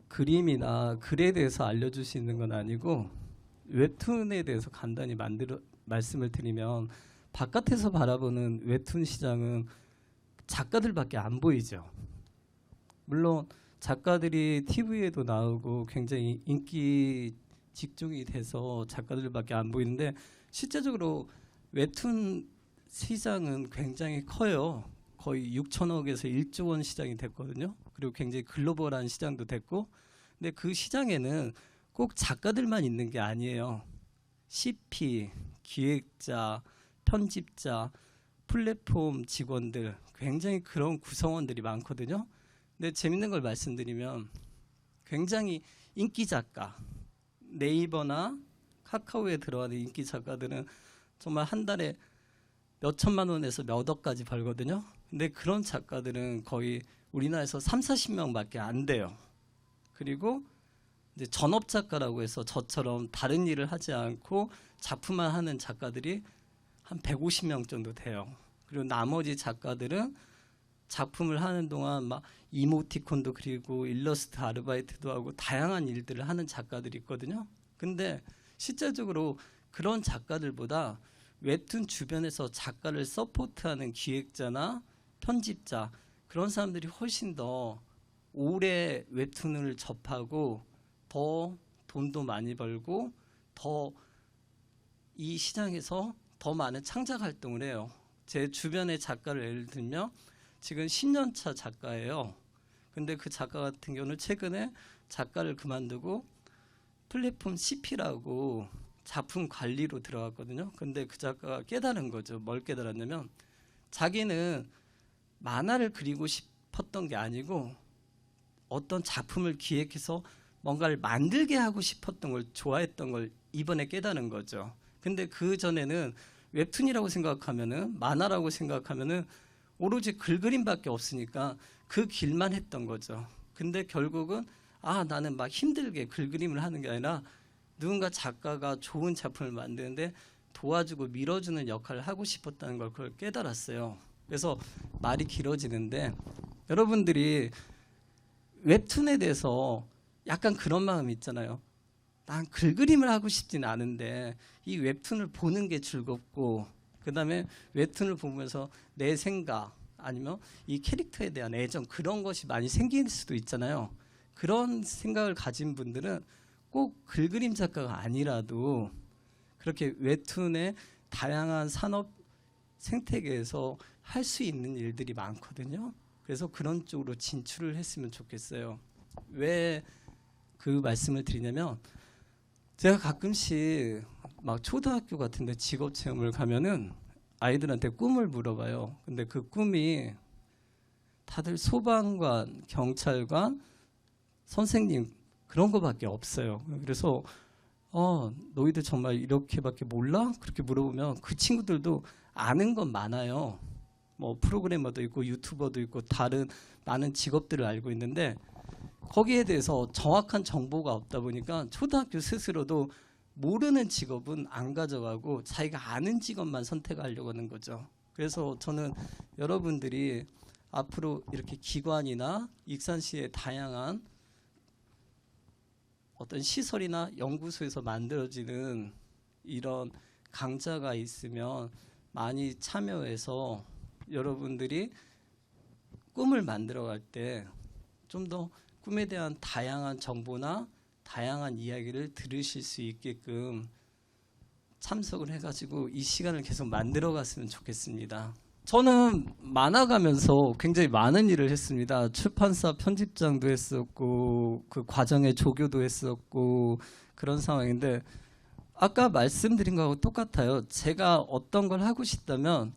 그림이나 글에 대해서 알려줄 수 있는 건 아니고 웹툰에 대해서 간단히 말씀을 드리면 바깥에서 바라보는 웹툰 시장은 작가들밖에 안 보이죠. 물론 작가들이 TV에도 나오고 굉장히 인기 직종이 돼서 작가들밖에 안 보이는데 실제적으로 웹툰 시장은 굉장히 커요. 거의 6천억에서 1조 원 시장이 됐거든요. 그리고 굉장히 글로벌한 시장도 됐고 근데 그 시장에는 꼭 작가들만 있는 게 아니에요. CP, 기획자, 편집자, 플랫폼 직원들 굉장히 그런 구성원들이 많거든요. 근데 재밌는 걸 말씀드리면 굉장히 인기 작가 네이버나 카카오에 들어가는 인기 작가들은 정말 한 달에 몇 천만 원에서 몇 억까지 벌거든요. 근데 그런 작가들은 거의 우리나라에서 30-40명밖에 안 돼요. 그리고 이제 전업 작가라고 해서 저처럼 다른 일을 하지 않고 작품만 하는 작가들이 한 150명 정도 돼요. 그리고 나머지 작가들은 작품을 하는 동안 막 이모티콘도 그리고 일러스트 아르바이트도 하고 다양한 일들을 하는 작가들이 있거든요. 근데 실제적으로 그런 작가들보다 웹툰 주변에서 작가를 서포트하는 기획자나 편집자 그런 사람들이 훨씬 더 오래 웹툰을 접하고 더 돈도 많이 벌고 더 이 시장에서 더 많은 창작 활동을 해요. 제 주변의 작가를 예를 들면 지금 10년차 작가예요. 근데 그 작가 같은 경우는 최근에 작가를 그만두고 플랫폼 CP라고 작품 관리로 들어갔거든요. 근데 그 작가가 깨달은 거죠. 뭘 깨달았냐면 자기는 만화를 그리고 싶었던 게 아니고 어떤 작품을 기획해서 뭔가를 만들게 하고 싶었던 걸 좋아했던 걸 이번에 깨달은 거죠. 근데 그 전에는 웹툰이라고 생각하면은 만화라고 생각하면은 오로지 글그림밖에 없으니까 그 길만 했던 거죠. 근데 결국은 나는 막 힘들게 글그림을 하는 게 아니라 누군가 작가가 좋은 작품을 만드는데 도와주고 밀어주는 역할을 하고 싶었다는 걸 그걸 깨달았어요. 그래서 말이 길어지는데 여러분들이 웹툰에 대해서 약간 그런 마음이 있잖아요. 난 글그림을 하고 싶진 않은데 이 웹툰을 보는 게 즐겁고 그다음에 웹툰을 보면서 내 생각 아니면 이 캐릭터에 대한 애정 그런 것이 많이 생길 수도 있잖아요. 그런 생각을 가진 분들은 꼭 글그림 작가가 아니라도 그렇게 웹툰의 다양한 산업 생태계에서 할 수 있는 일들이 많거든요. 그래서 그런 쪽으로 진출을 했으면 좋겠어요. 왜 그 말씀을 드리냐면 제가 가끔씩 막 초등학교 같은 데 직업 체험을 가면은 아이들한테 꿈을 물어봐요. 근데 그 꿈이 다들 소방관, 경찰관, 선생님 그런 거밖에 없어요. 그래서 너희들 정말 이렇게밖에 몰라? 그렇게 물어보면 그 친구들도 아는 건 많아요. 뭐 프로그래머도 있고 유튜버도 있고 다른 많은 직업들을 알고 있는데 거기에 대해서 정확한 정보가 없다 보니까 초등학교 스스로도 모르는 직업은 안 가져가고 자기가 아는 직업만 선택하려고 하는 거죠. 그래서 저는 여러분들이 앞으로 이렇게 기관이나 익산시의 다양한 어떤 시설이나 연구소에서 만들어지는 이런 강좌가 있으면 많이 참여해서 여러분들이 꿈을 만들어갈 때 좀 더 꿈에 대한 다양한 정보나 다양한 이야기를 들으실 수 있게끔 참석을 해가지고 이 시간을 계속 만들어갔으면 좋겠습니다. 저는 만화 가면서 굉장히 많은 일을 했습니다. 출판사 편집장도 했었고 그 과정에 조교도 했었고 그런 상황인데 아까 말씀드린 거하고 똑같아요. 제가 어떤 걸 하고 싶다면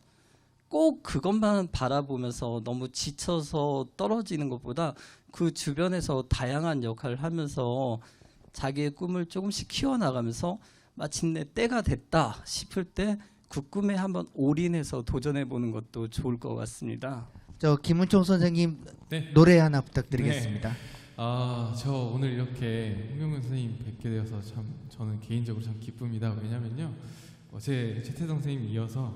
꼭 그것만 바라보면서 너무 지쳐서 떨어지는 것보다 그 주변에서 다양한 역할을 하면서 자기의 꿈을 조금씩 키워나가면서 마침내 때가 됐다 싶을 때 그 꿈에 한번 올인해서 도전해 보는 것도 좋을 것 같습니다. 저 김은총 선생님 네. 노래 하나 부탁드리겠습니다. 저 오늘 이렇게 홍명근 선생님 뵙게 되어서 참 저는 개인적으로 참 기쁩니다. 왜냐면요, 어제 최태성 선생님 이어서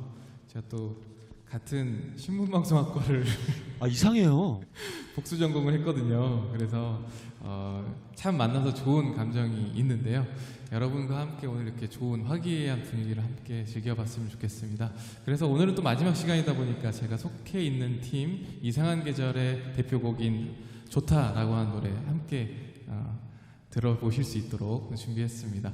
제가 또 같은 신문방송학과를 이상해요. 복수 전공을 했거든요. 그래서 참 만나서 좋은 감정이 있는데요. 여러분과 함께 오늘 이렇게 좋은 화기애애한 분위기를 함께 즐겨봤으면 좋겠습니다. 그래서 오늘은 또 마지막 시간이다 보니까 제가 속해 있는 팀 이상한 계절의 대표곡인 좋다라고 하는 노래 함께 들어보실 수 있도록 준비했습니다.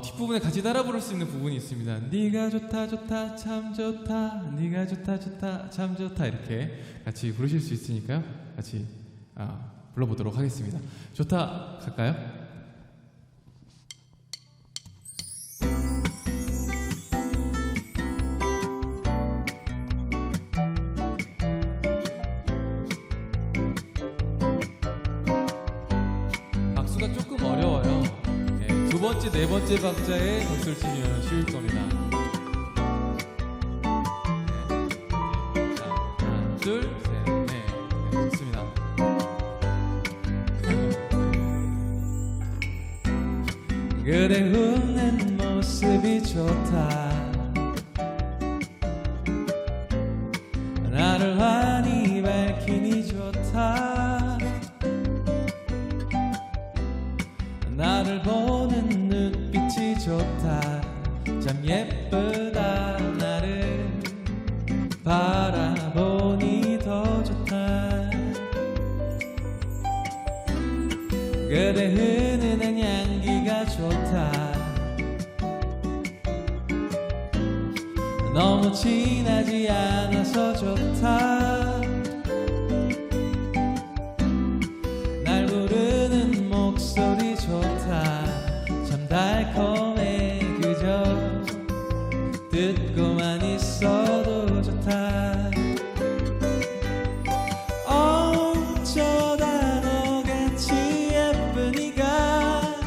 뒷부분에 같이 따라 부를 수 있는 부분이 있습니다. 네가 좋다 좋다 참 좋다 네가 좋다 좋다 참 좋다 이렇게 같이 부르실 수 있으니까요. 같이 불러보도록 하겠습니다. 좋다 갈까요? 박수가 조금 어려워요. 네, 두 번 번째, 네 번째 박자에 박수를 치면 쉬울 겁니다. 네. 자, 하나, 둘, 셋, 넷. 네, 좋습니다. 그대 웃는 모습이 좋다. 나를 환히 밝히니 좋다. 나를 보는 눈빛이 좋다. 참 예쁘다. 나를 바라보니 더 좋다. 그대 흐르는 향기가 좋다. 너무 진하지 않아서 좋다. 날 부르는 목소리 좋다. 참 달콤해. 그저 듣고만 있어도 좋다. 어쩌다 너같이 예쁜 이가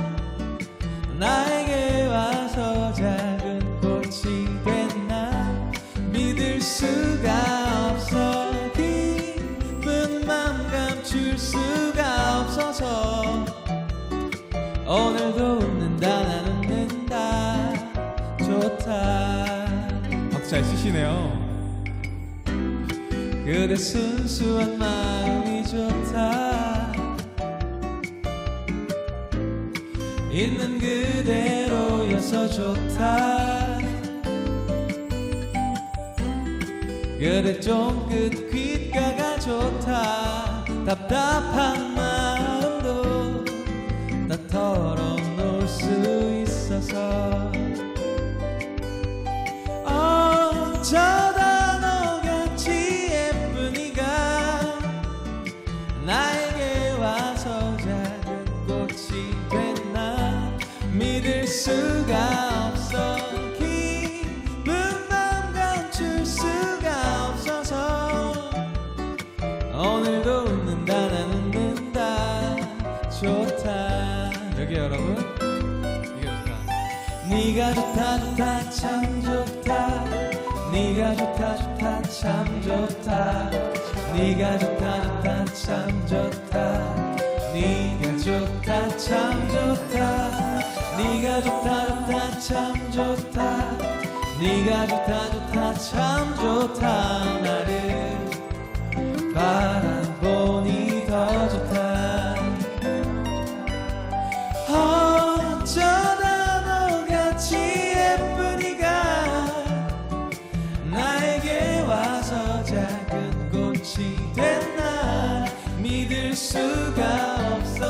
나에게 와서 작은 꽃이 됐나 믿을 수가 없어. 기쁜 맘 감출 수가 없어서 오늘도 웃는다. 난 웃는다. 좋다. 박수 잘 치시네요. 그대 순수한 마음이 좋다. 있는 그대로여서 좋다. 그대 쫑긋 귓가가 좋다. 답답한 마음도 다 털어놓을 수 있어서 어쩌다 너같이 예쁜 이가 나에게 와서 작은 꽃이 됐나 믿을 수가 없어. 기쁜 맘 감출 수가 없어서 오늘도 웃는다. 난 웃는다. 좋다. 여기 여러분 이게 좋다. 네가 좋다. 좋다. 참 좋다. 네가 좋다. 좋다. 참 좋다. 네가 좋다. 좋다. 참 좋다. 네가 좋다. 참 좋다. 네가 좋다. 좋다. 참 좋다. 네가 좋다. 좋다. 참 좋다. 나를 바라보니 더 좋다. 어쩌다 너같이 예쁜 이가 나에게 와서 작은 꽃이 됐나 믿을 수가 없어.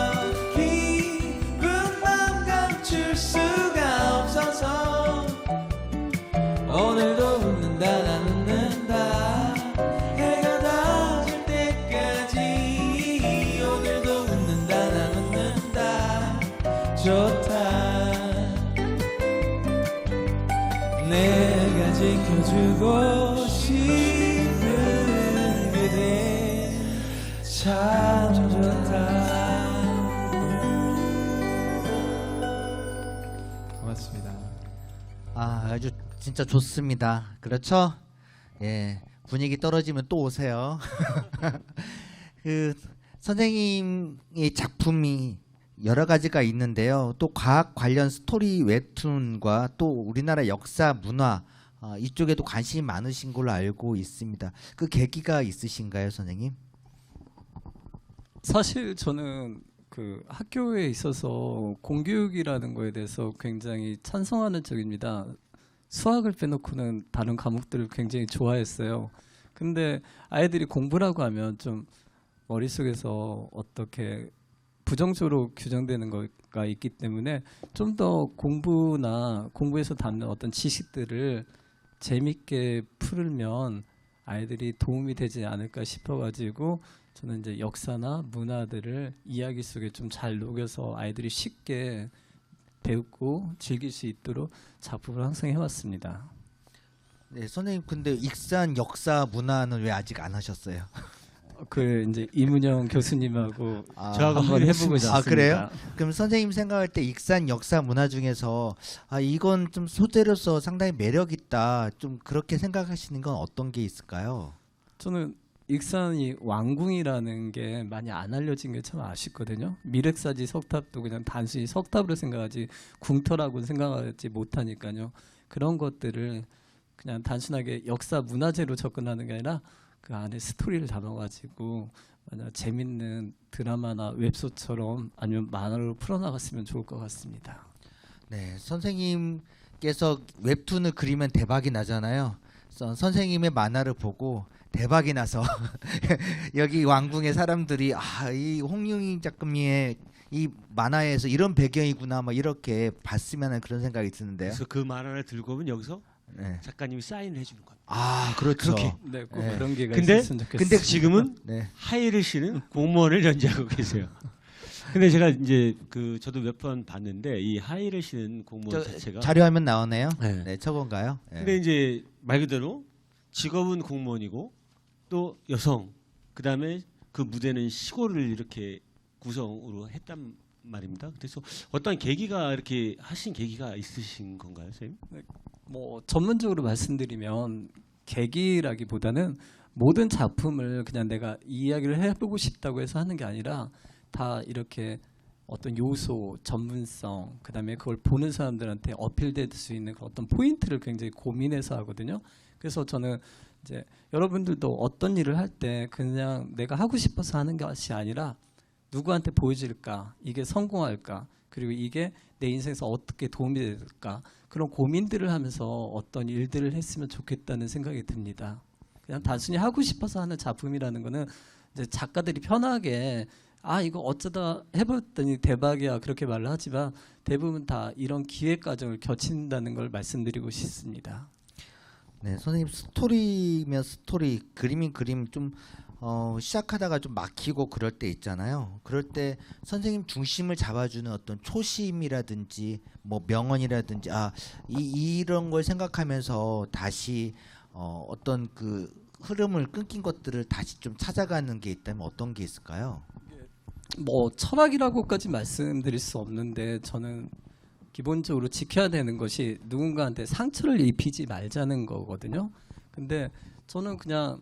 기쁜 맘 감출 수가 없어서 오늘도 웃는다. 난 웃는다. 해가 닿을 때까지 오늘도 웃는다. 난 웃는다. 좋다. 내가 지켜주고 싶은 그대 참 좋다. 고맙습니다. 아주 진짜 좋습니다. 그렇죠? 예, 분위기 떨어지면 또 오세요. 그 선생님의 작품이 여러 가지가 있는데요. 또 과학 관련 스토리 웹툰과 또 우리나라 역사 문화 이쪽에도 관심이 많으신 걸로 알고 있습니다. 그 계기가 있으신가요, 선생님? 사실 저는 그 학교에 있어서 공교육이라는 거에 대해서 굉장히 찬성하는 쪽입니다. 수학을 빼놓고는 다른 과목들을 굉장히 좋아했어요. 근데 아이들이 공부라고 하면 좀 머릿속에서 어떻게 부정적으로 규정되는 거가 있기 때문에 좀 더 공부나 공부에서 담는 어떤 지식들을 재밌게 풀면 아이들이 도움이 되지 않을까 싶어가지고 저는 이제 역사나 문화들을 이야기 속에 좀 잘 녹여서 아이들이 쉽게 배우고 즐길 수 있도록 작품을 항상 해왔습니다. 네, 선생님 근데 익산 역사 문화는 왜 아직 안 하셨어요? 그 이제 이문영 교수님하고 저하고 한번 해보고 싶습니다. 아 그래요? 그럼 선생님 생각할 때 익산 역사 문화 중에서 이건 좀 소재로서 상당히 매력 있다. 좀 그렇게 생각하시는 건 어떤 게 있을까요? 저는 익산이 왕궁이라는 게 많이 안 알려진 게 참 아쉽거든요. 미륵사지 석탑도 그냥 단순히 석탑으로 생각하지 궁터라고 생각하지 못하니까요. 그런 것들을 그냥 단순하게 역사 문화재로 접근하는 게 아니라 그 안에 스토리를 담아가지고 만약 재밌는 드라마나 웹소처럼 아니면 만화로 풀어나갔으면 좋을 것 같습니다. 네, 선생님께서 웹툰을 그리면 대박이 나잖아요. 선생님의 만화를 보고 대박이 나서 여기 왕궁의 사람들이 이 홍윤희 작가님의 이 만화에서 이런 배경이구나 막 이렇게 봤으면 하는 그런 생각이 드는데요. 그래서 그 만화를 들고 오면 여기서 네. 작가님이 사인을 해주는 겁니다. 그렇죠. 그렇게. 네, 꼭 네. 그런 게가 근데- 있었으면 좋겠습니다. 근데 지금은 네. 하이를 씨는 공무원을 연재하고 계세요. 근데 제가 이제 그 저도 몇 번 봤는데 이 하이를 씨는 공무원 자체가 자료화면 나오네요. 네. 네, 저건가요? 네. 근데 이제 말 그대로 직업은 공무원이고 또 여성 그다음에 그 무대는 시골을 이렇게 구성으로 했단 말입니다. 그래서 어떤 계기가 이렇게 하신 계기가 있으신 건가요, 선생님? 뭐 전문적으로 말씀드리면 계기라기보다는 모든 작품을 그냥 내가 이 이야기를 해보고 싶다고 해서 하는 게 아니라 다 이렇게 어떤 요소, 전문성, 그다음에 그걸 보는 사람들한테 어필될 수 있는 그 어떤 포인트를 굉장히 고민해서 하거든요. 그래서 저는 이제 여러분들도 어떤 일을 할 때 그냥 내가 하고 싶어서 하는 것이 아니라 누구한테 보여질까, 이게 성공할까, 그리고 이게 내 인생에서 어떻게 도움이 될까, 그런 고민들을 하면서 어떤 일들을 했으면 좋겠다는 생각이 듭니다. 그냥 단순히 하고 싶어서 하는 작품이라는 거는 이제 작가들이 편하게 이거 어쩌다 해봤더니 대박이야 그렇게 말을 하지만 대부분 다 이런 기획 과정을 거친다는 걸 말씀드리고 싶습니다. 네, 선생님 스토리면 스토리, 그림인 그림 좀 시작하다가 좀 막히고 그럴 때 있잖아요. 그럴 때 선생님 중심을 잡아주는 어떤 초심이라든지 뭐 명언이라든지 이런 걸 생각하면서 다시 어떤 그 흐름을 끊긴 것들을 다시 좀 찾아가는 게 있다면 어떤 게 있을까요? 뭐 철학이라고까지 말씀드릴 수 없는데 저는 기본적으로 지켜야 되는 것이 누군가한테 상처를 입히지 말자는 거거든요. 근데 저는 그냥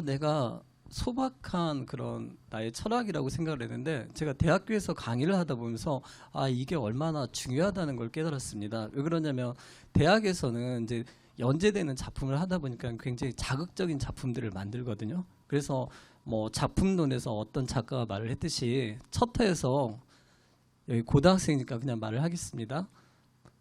내가 소박한 그런 나의 철학이라고 생각을 했는데 제가 대학교에서 강의를 하다 보면서 이게 얼마나 중요하다는 걸 깨달았습니다. 왜 그러냐면 대학에서는 이제 연재되는 작품을 하다 보니까 굉장히 자극적인 작품들을 만들거든요. 그래서 뭐 작품론에서 어떤 작가가 말을 했듯이 첫 회에서 여기 고등학생이니까 그냥 말을 하겠습니다.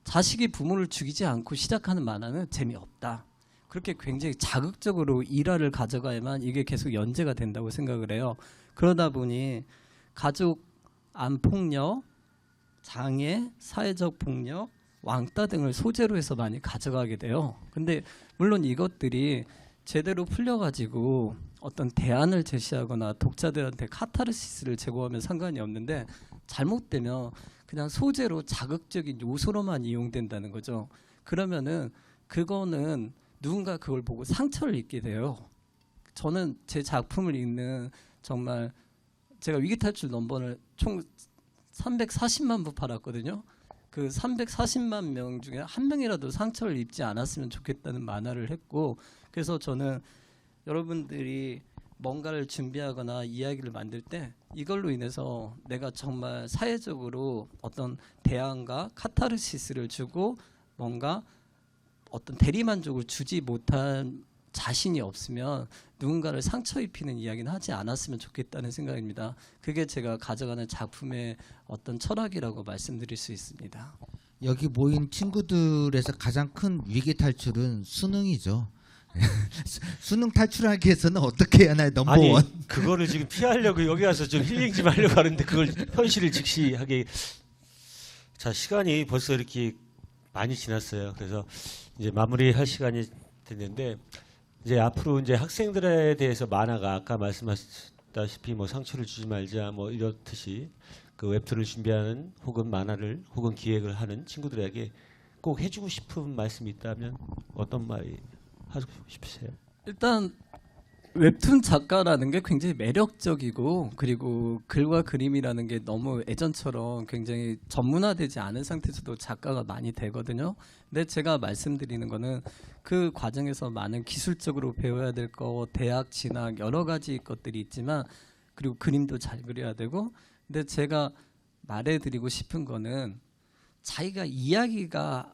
자식이 부모를 죽이지 않고 시작하는 만화는 재미없다. 그렇게 굉장히 자극적으로 일화를 가져가야만 이게 계속 연재가 된다고 생각을 해요. 그러다 보니 가족 안 폭력, 장애, 사회적 폭력, 왕따 등을 소재로 해서 많이 가져가게 돼요. 근데 물론 이것들이 제대로 풀려가지고 어떤 대안을 제시하거나 독자들한테 카타르시스를 제공하면 상관이 없는데 잘못되면 그냥 소재로 자극적인 요소로만 이용된다는 거죠. 그러면은 그거는 누군가 그걸 보고 상처를 입게 돼요. 저는 제 작품을 읽는 정말 제가 위기탈출 넘버를 총 340만 부 팔았거든요. 그 340만 명 중에 한 명이라도 상처를 입지 않았으면 좋겠다는 만화를 했고 그래서 저는 여러분들이 뭔가를 준비하거나 이야기를 만들 때 이걸로 인해서 내가 정말 사회적으로 어떤 대안과 카타르시스를 주고 뭔가 어떤 대리만족을 주지 못한 자신이 없으면 누군가를 상처 입히는 이야기는 하지 않았으면 좋겠다는 생각입니다. 그게 제가 가져가는 작품의 어떤 철학이라고 말씀드릴 수 있습니다. 여기 모인 친구들에서 가장 큰 위기 탈출은 수능이죠. 수능 탈출하기 위해서는 어떻게 해야 하나요? 넘버원. 그거를 지금 피하려고 여기 와서 좀 힐링 좀 하려고 하는데 그걸 현실을 직시하게 자 시간이 벌써 이렇게 많이 지났어요. 그래서 이제 마무리할 시간이 됐는데 이제 앞으로 이제 학생들에 대해서 만화가 아까 말씀하셨다시피 뭐 상처를 주지 말자 뭐 이렇듯이 그 웹툰을 준비하는 혹은 만화를 혹은 기획을 하는 친구들에게 꼭 해주고 싶은 말씀이 있다면 어떤 말이 하고 싶으세요? 일단 웹툰 작가라는 게 굉장히 매력적이고 그리고 글과 그림이라는 게 너무 예전처럼 굉장히 전문화되지 않은 상태에서도 작가가 많이 되거든요. 근데 제가 말씀드리는 거는 그 과정에서 많은 기술적으로 배워야 될 거, 대학 진학 여러 가지 것들이 있지만 그리고 그림도 잘 그려야 되고 근데 제가 말해드리고 싶은 거는 자기가 이야기가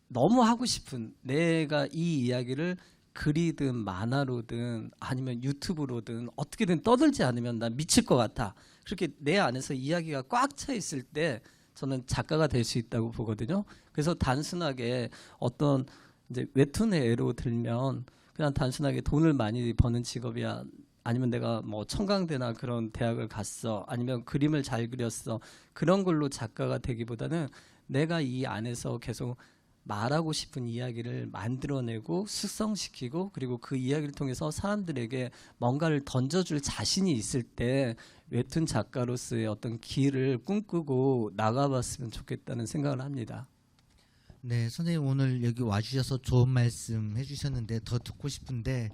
너무 하고 싶은 내가 이 이야기를 글이든 만화로든 아니면 유튜브로든 어떻게든 떠들지 않으면 난 미칠 것 같아. 그렇게 내 안에서 이야기가 꽉 차 있을 때 저는 작가가 될 수 있다고 보거든요. 그래서 단순하게 어떤 이제 웹툰의 예로 들면 그냥 단순하게 돈을 많이 버는 직업이야. 아니면 내가 뭐 청강대나 그런 대학을 갔어. 아니면 그림을 잘 그렸어. 그런 걸로 작가가 되기보다는 내가 이 안에서 계속 말하고 싶은 이야기를 만들어내고 숙성시키고 그리고 그 이야기를 통해서 사람들에게 뭔가를 던져줄 자신이 있을 때 웹툰 작가로서의 어떤 길을 꿈꾸고 나가봤으면 좋겠다는 생각을 합니다. 네, 선생님 오늘 여기 와주셔서 좋은 말씀 해주셨는데 더 듣고 싶은데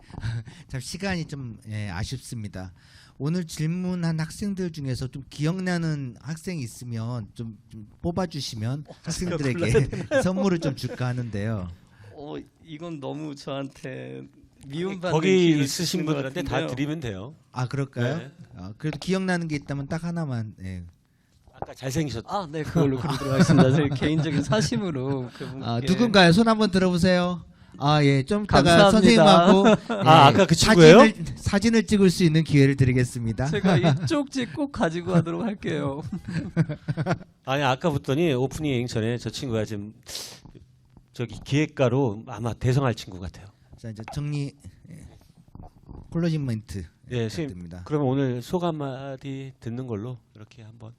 참 시간이 좀 아쉽습니다. 오늘 질문한 학생들 중에서 좀 기억나는 학생이 있으면 좀 뽑아주시면 학생들에게 선물을 좀 줄까 하는데요. 이건 너무 저한테 미움받는 거기 기회를 있으신 주신 것 분들한테 다 같은데요. 드리면 돼요. 아 그럴까요? 네. 그래도 기억나는 게 있다면 딱 하나만. 아까 잘생기셨다. 네, 그걸로 그리도록 하겠습니다. 제 개인적인 사심으로 그분께 누군가요? 손 한번 들어보세요. 좀 이따가 감사합니다. 선생님하고 아까 그 친구예요? 사진을 찍을 수 있는 기회를 드리겠습니다. 제가 이 쪽지 꼭 가지고 가도록 할게요. 아니 아까 봤더니 오프닝 전에 저 친구가 지금 저기 기획가로 아마 대성할 친구 같아요. 자 이제 정리 클로징 멘트 예, 선생님. 부탁드립니다. 그러면 오늘 소감 한마디 듣는 걸로 이렇게 한번.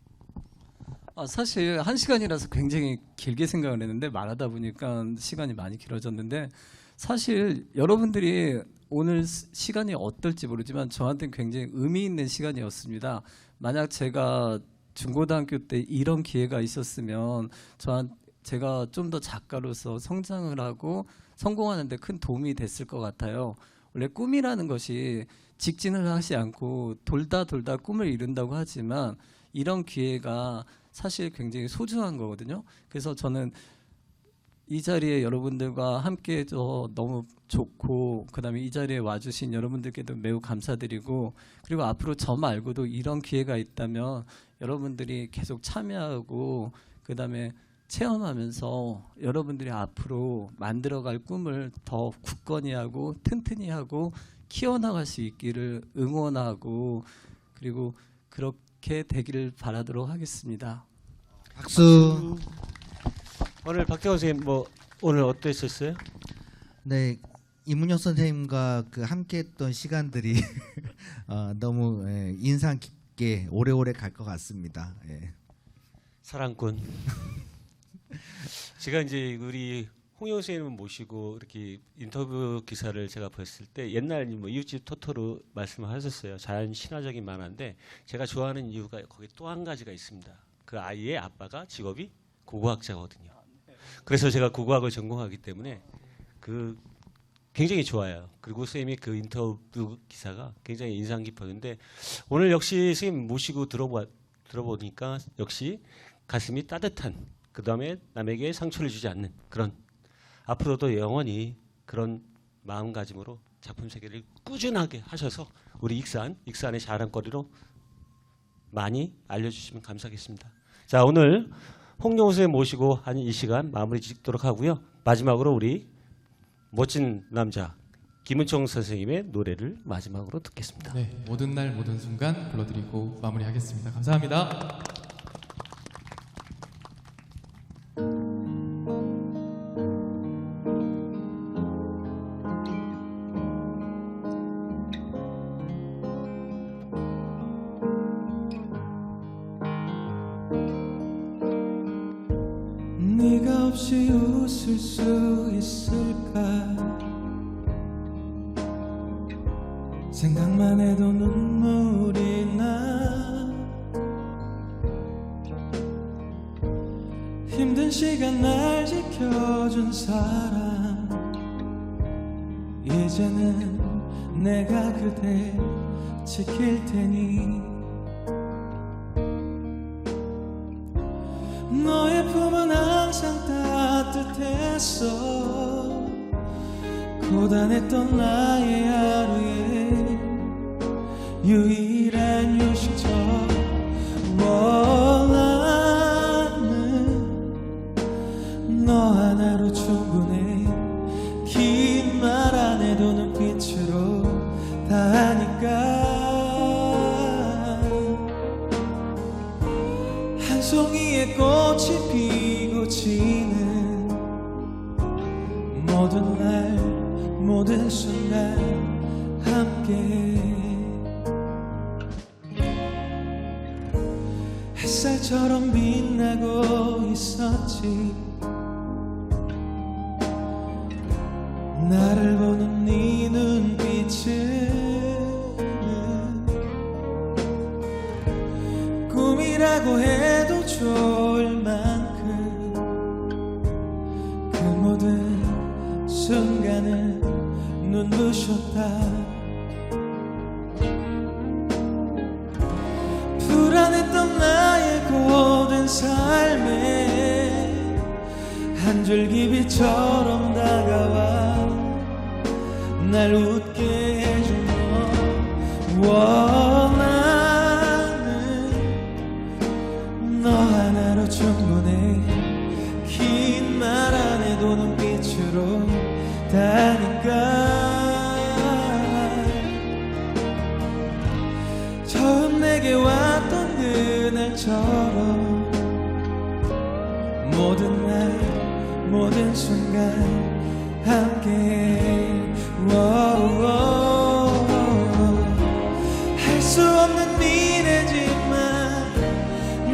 사실 1시간이라서 굉장히 길게 생각을 했는데 말하다 보니까 시간이 많이 길어졌는데 사실 여러분들이 오늘 시간이 어떨지 모르지만 저한테는 굉장히 의미 있는 시간이었습니다. 만약 제가 중고등학교 때 이런 기회가 있었으면 제가 좀 더 작가로서 성장을 하고 성공하는 데 큰 도움이 됐을 것 같아요. 원래 꿈이라는 것이 직진을 하지 않고 돌다 꿈을 이룬다고 하지만 이런 기회가 사실 굉장히 소중한 거거든요. 그래서 저는 이 자리에 여러분들과 함께 해서 너무 좋고 그다음에 이 자리에 와주신 여러분들께도 매우 감사드리고 그리고 앞으로 저 말고도 이런 기회가 있다면 여러분들이 계속 참여하고 그다음에 체험하면서 여러분들이 앞으로 만들어갈 꿈을 더 굳건히 하고 튼튼히 하고 키워나갈 수 있기를 응원하고 그리고 그렇게 되기를 바라도록 하겠습니다. 박수. 오늘 박태원 선생님 뭐 오늘 어땠었어요? 네, 이문혁 선생님과 그 함께했던 시간들이 너무 인상 깊게 오래오래 갈 것 같습니다. 사랑꾼. 제가 이제 우리 홍영 선생님을 모시고 이렇게 인터뷰 기사를 제가 봤을 때 옛날 뭐 이웃집 토토로 말씀을 하셨어요. 자연 신화적인 만화인데 제가 좋아하는 이유가 거기 또 한 가지가 있습니다. 그 아이의 아빠가 직업이 고고학자거든요. 그래서 제가 고고학을 전공하기 때문에 그 굉장히 좋아요. 그리고 선생님이 그 인터뷰 기사가 굉장히 인상 깊었는데 오늘 역시 선생님 모시고 들어보니까 역시 가슴이 따뜻한 그 다음에 남에게 상처를 주지 않는 그런 앞으로도 영원히 그런 마음가짐으로 작품 세계를 꾸준하게 하셔서 우리 익산의 자랑거리로 많이 알려주시면 감사하겠습니다. 자, 오늘 홍영호 선생님 모시고 한 이 시간 마무리 짓도록 하고요. 마지막으로 우리 멋진 남자 김은총 선생님의 노래를 마지막으로 듣겠습니다. 네, 모든 날 모든 순간 불러드리고 마무리하겠습니다. 감사합니다. 네가 없이 웃을 수 있을까 생각만 해도 눈물이 나 힘든 시간 날 지켜준 사람 이제는 내가 그댈 지킬 테니 너의 품은 항상 따뜻했어 고단했던 나의 하루에 유일한 휴식처 나는 너 하나로 충분해 긴 말 안 해도 눈빛으로 다 하니까 한 송이의 꽃이 피고 지는 모든 날 모든 순간 함께 햇살처럼 빛나고 있었지 나를 보는 네 눈빛은 꿈이라고 해도 좋을 만큼 그 모든 순간을 눈부셨다 불안했던 나의 고된 삶에 한 줄기 빛처럼 다가와 날 웃게 해준 너 나는 너 하나로 충분해 긴 말 안 해도 눈빛으로 다니까 처음 내게 왔던 그날처럼 모든 날 모든 순간 함께 할 수 없는 미래지만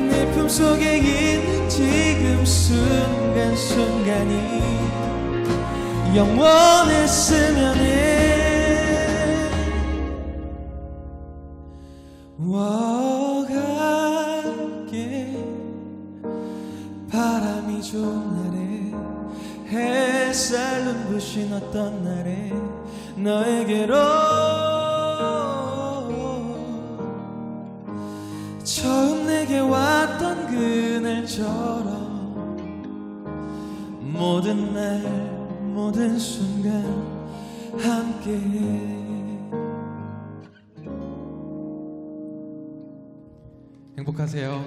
내 품속에 있는 지금 순간순간이 영원했으면 해 갈게 바람이 좋은 날에 햇살 눈부신 어떤 날에 너에게로 처음 내게 왔던 그날처럼 모든 날 모든 순간 함께 행복하세요.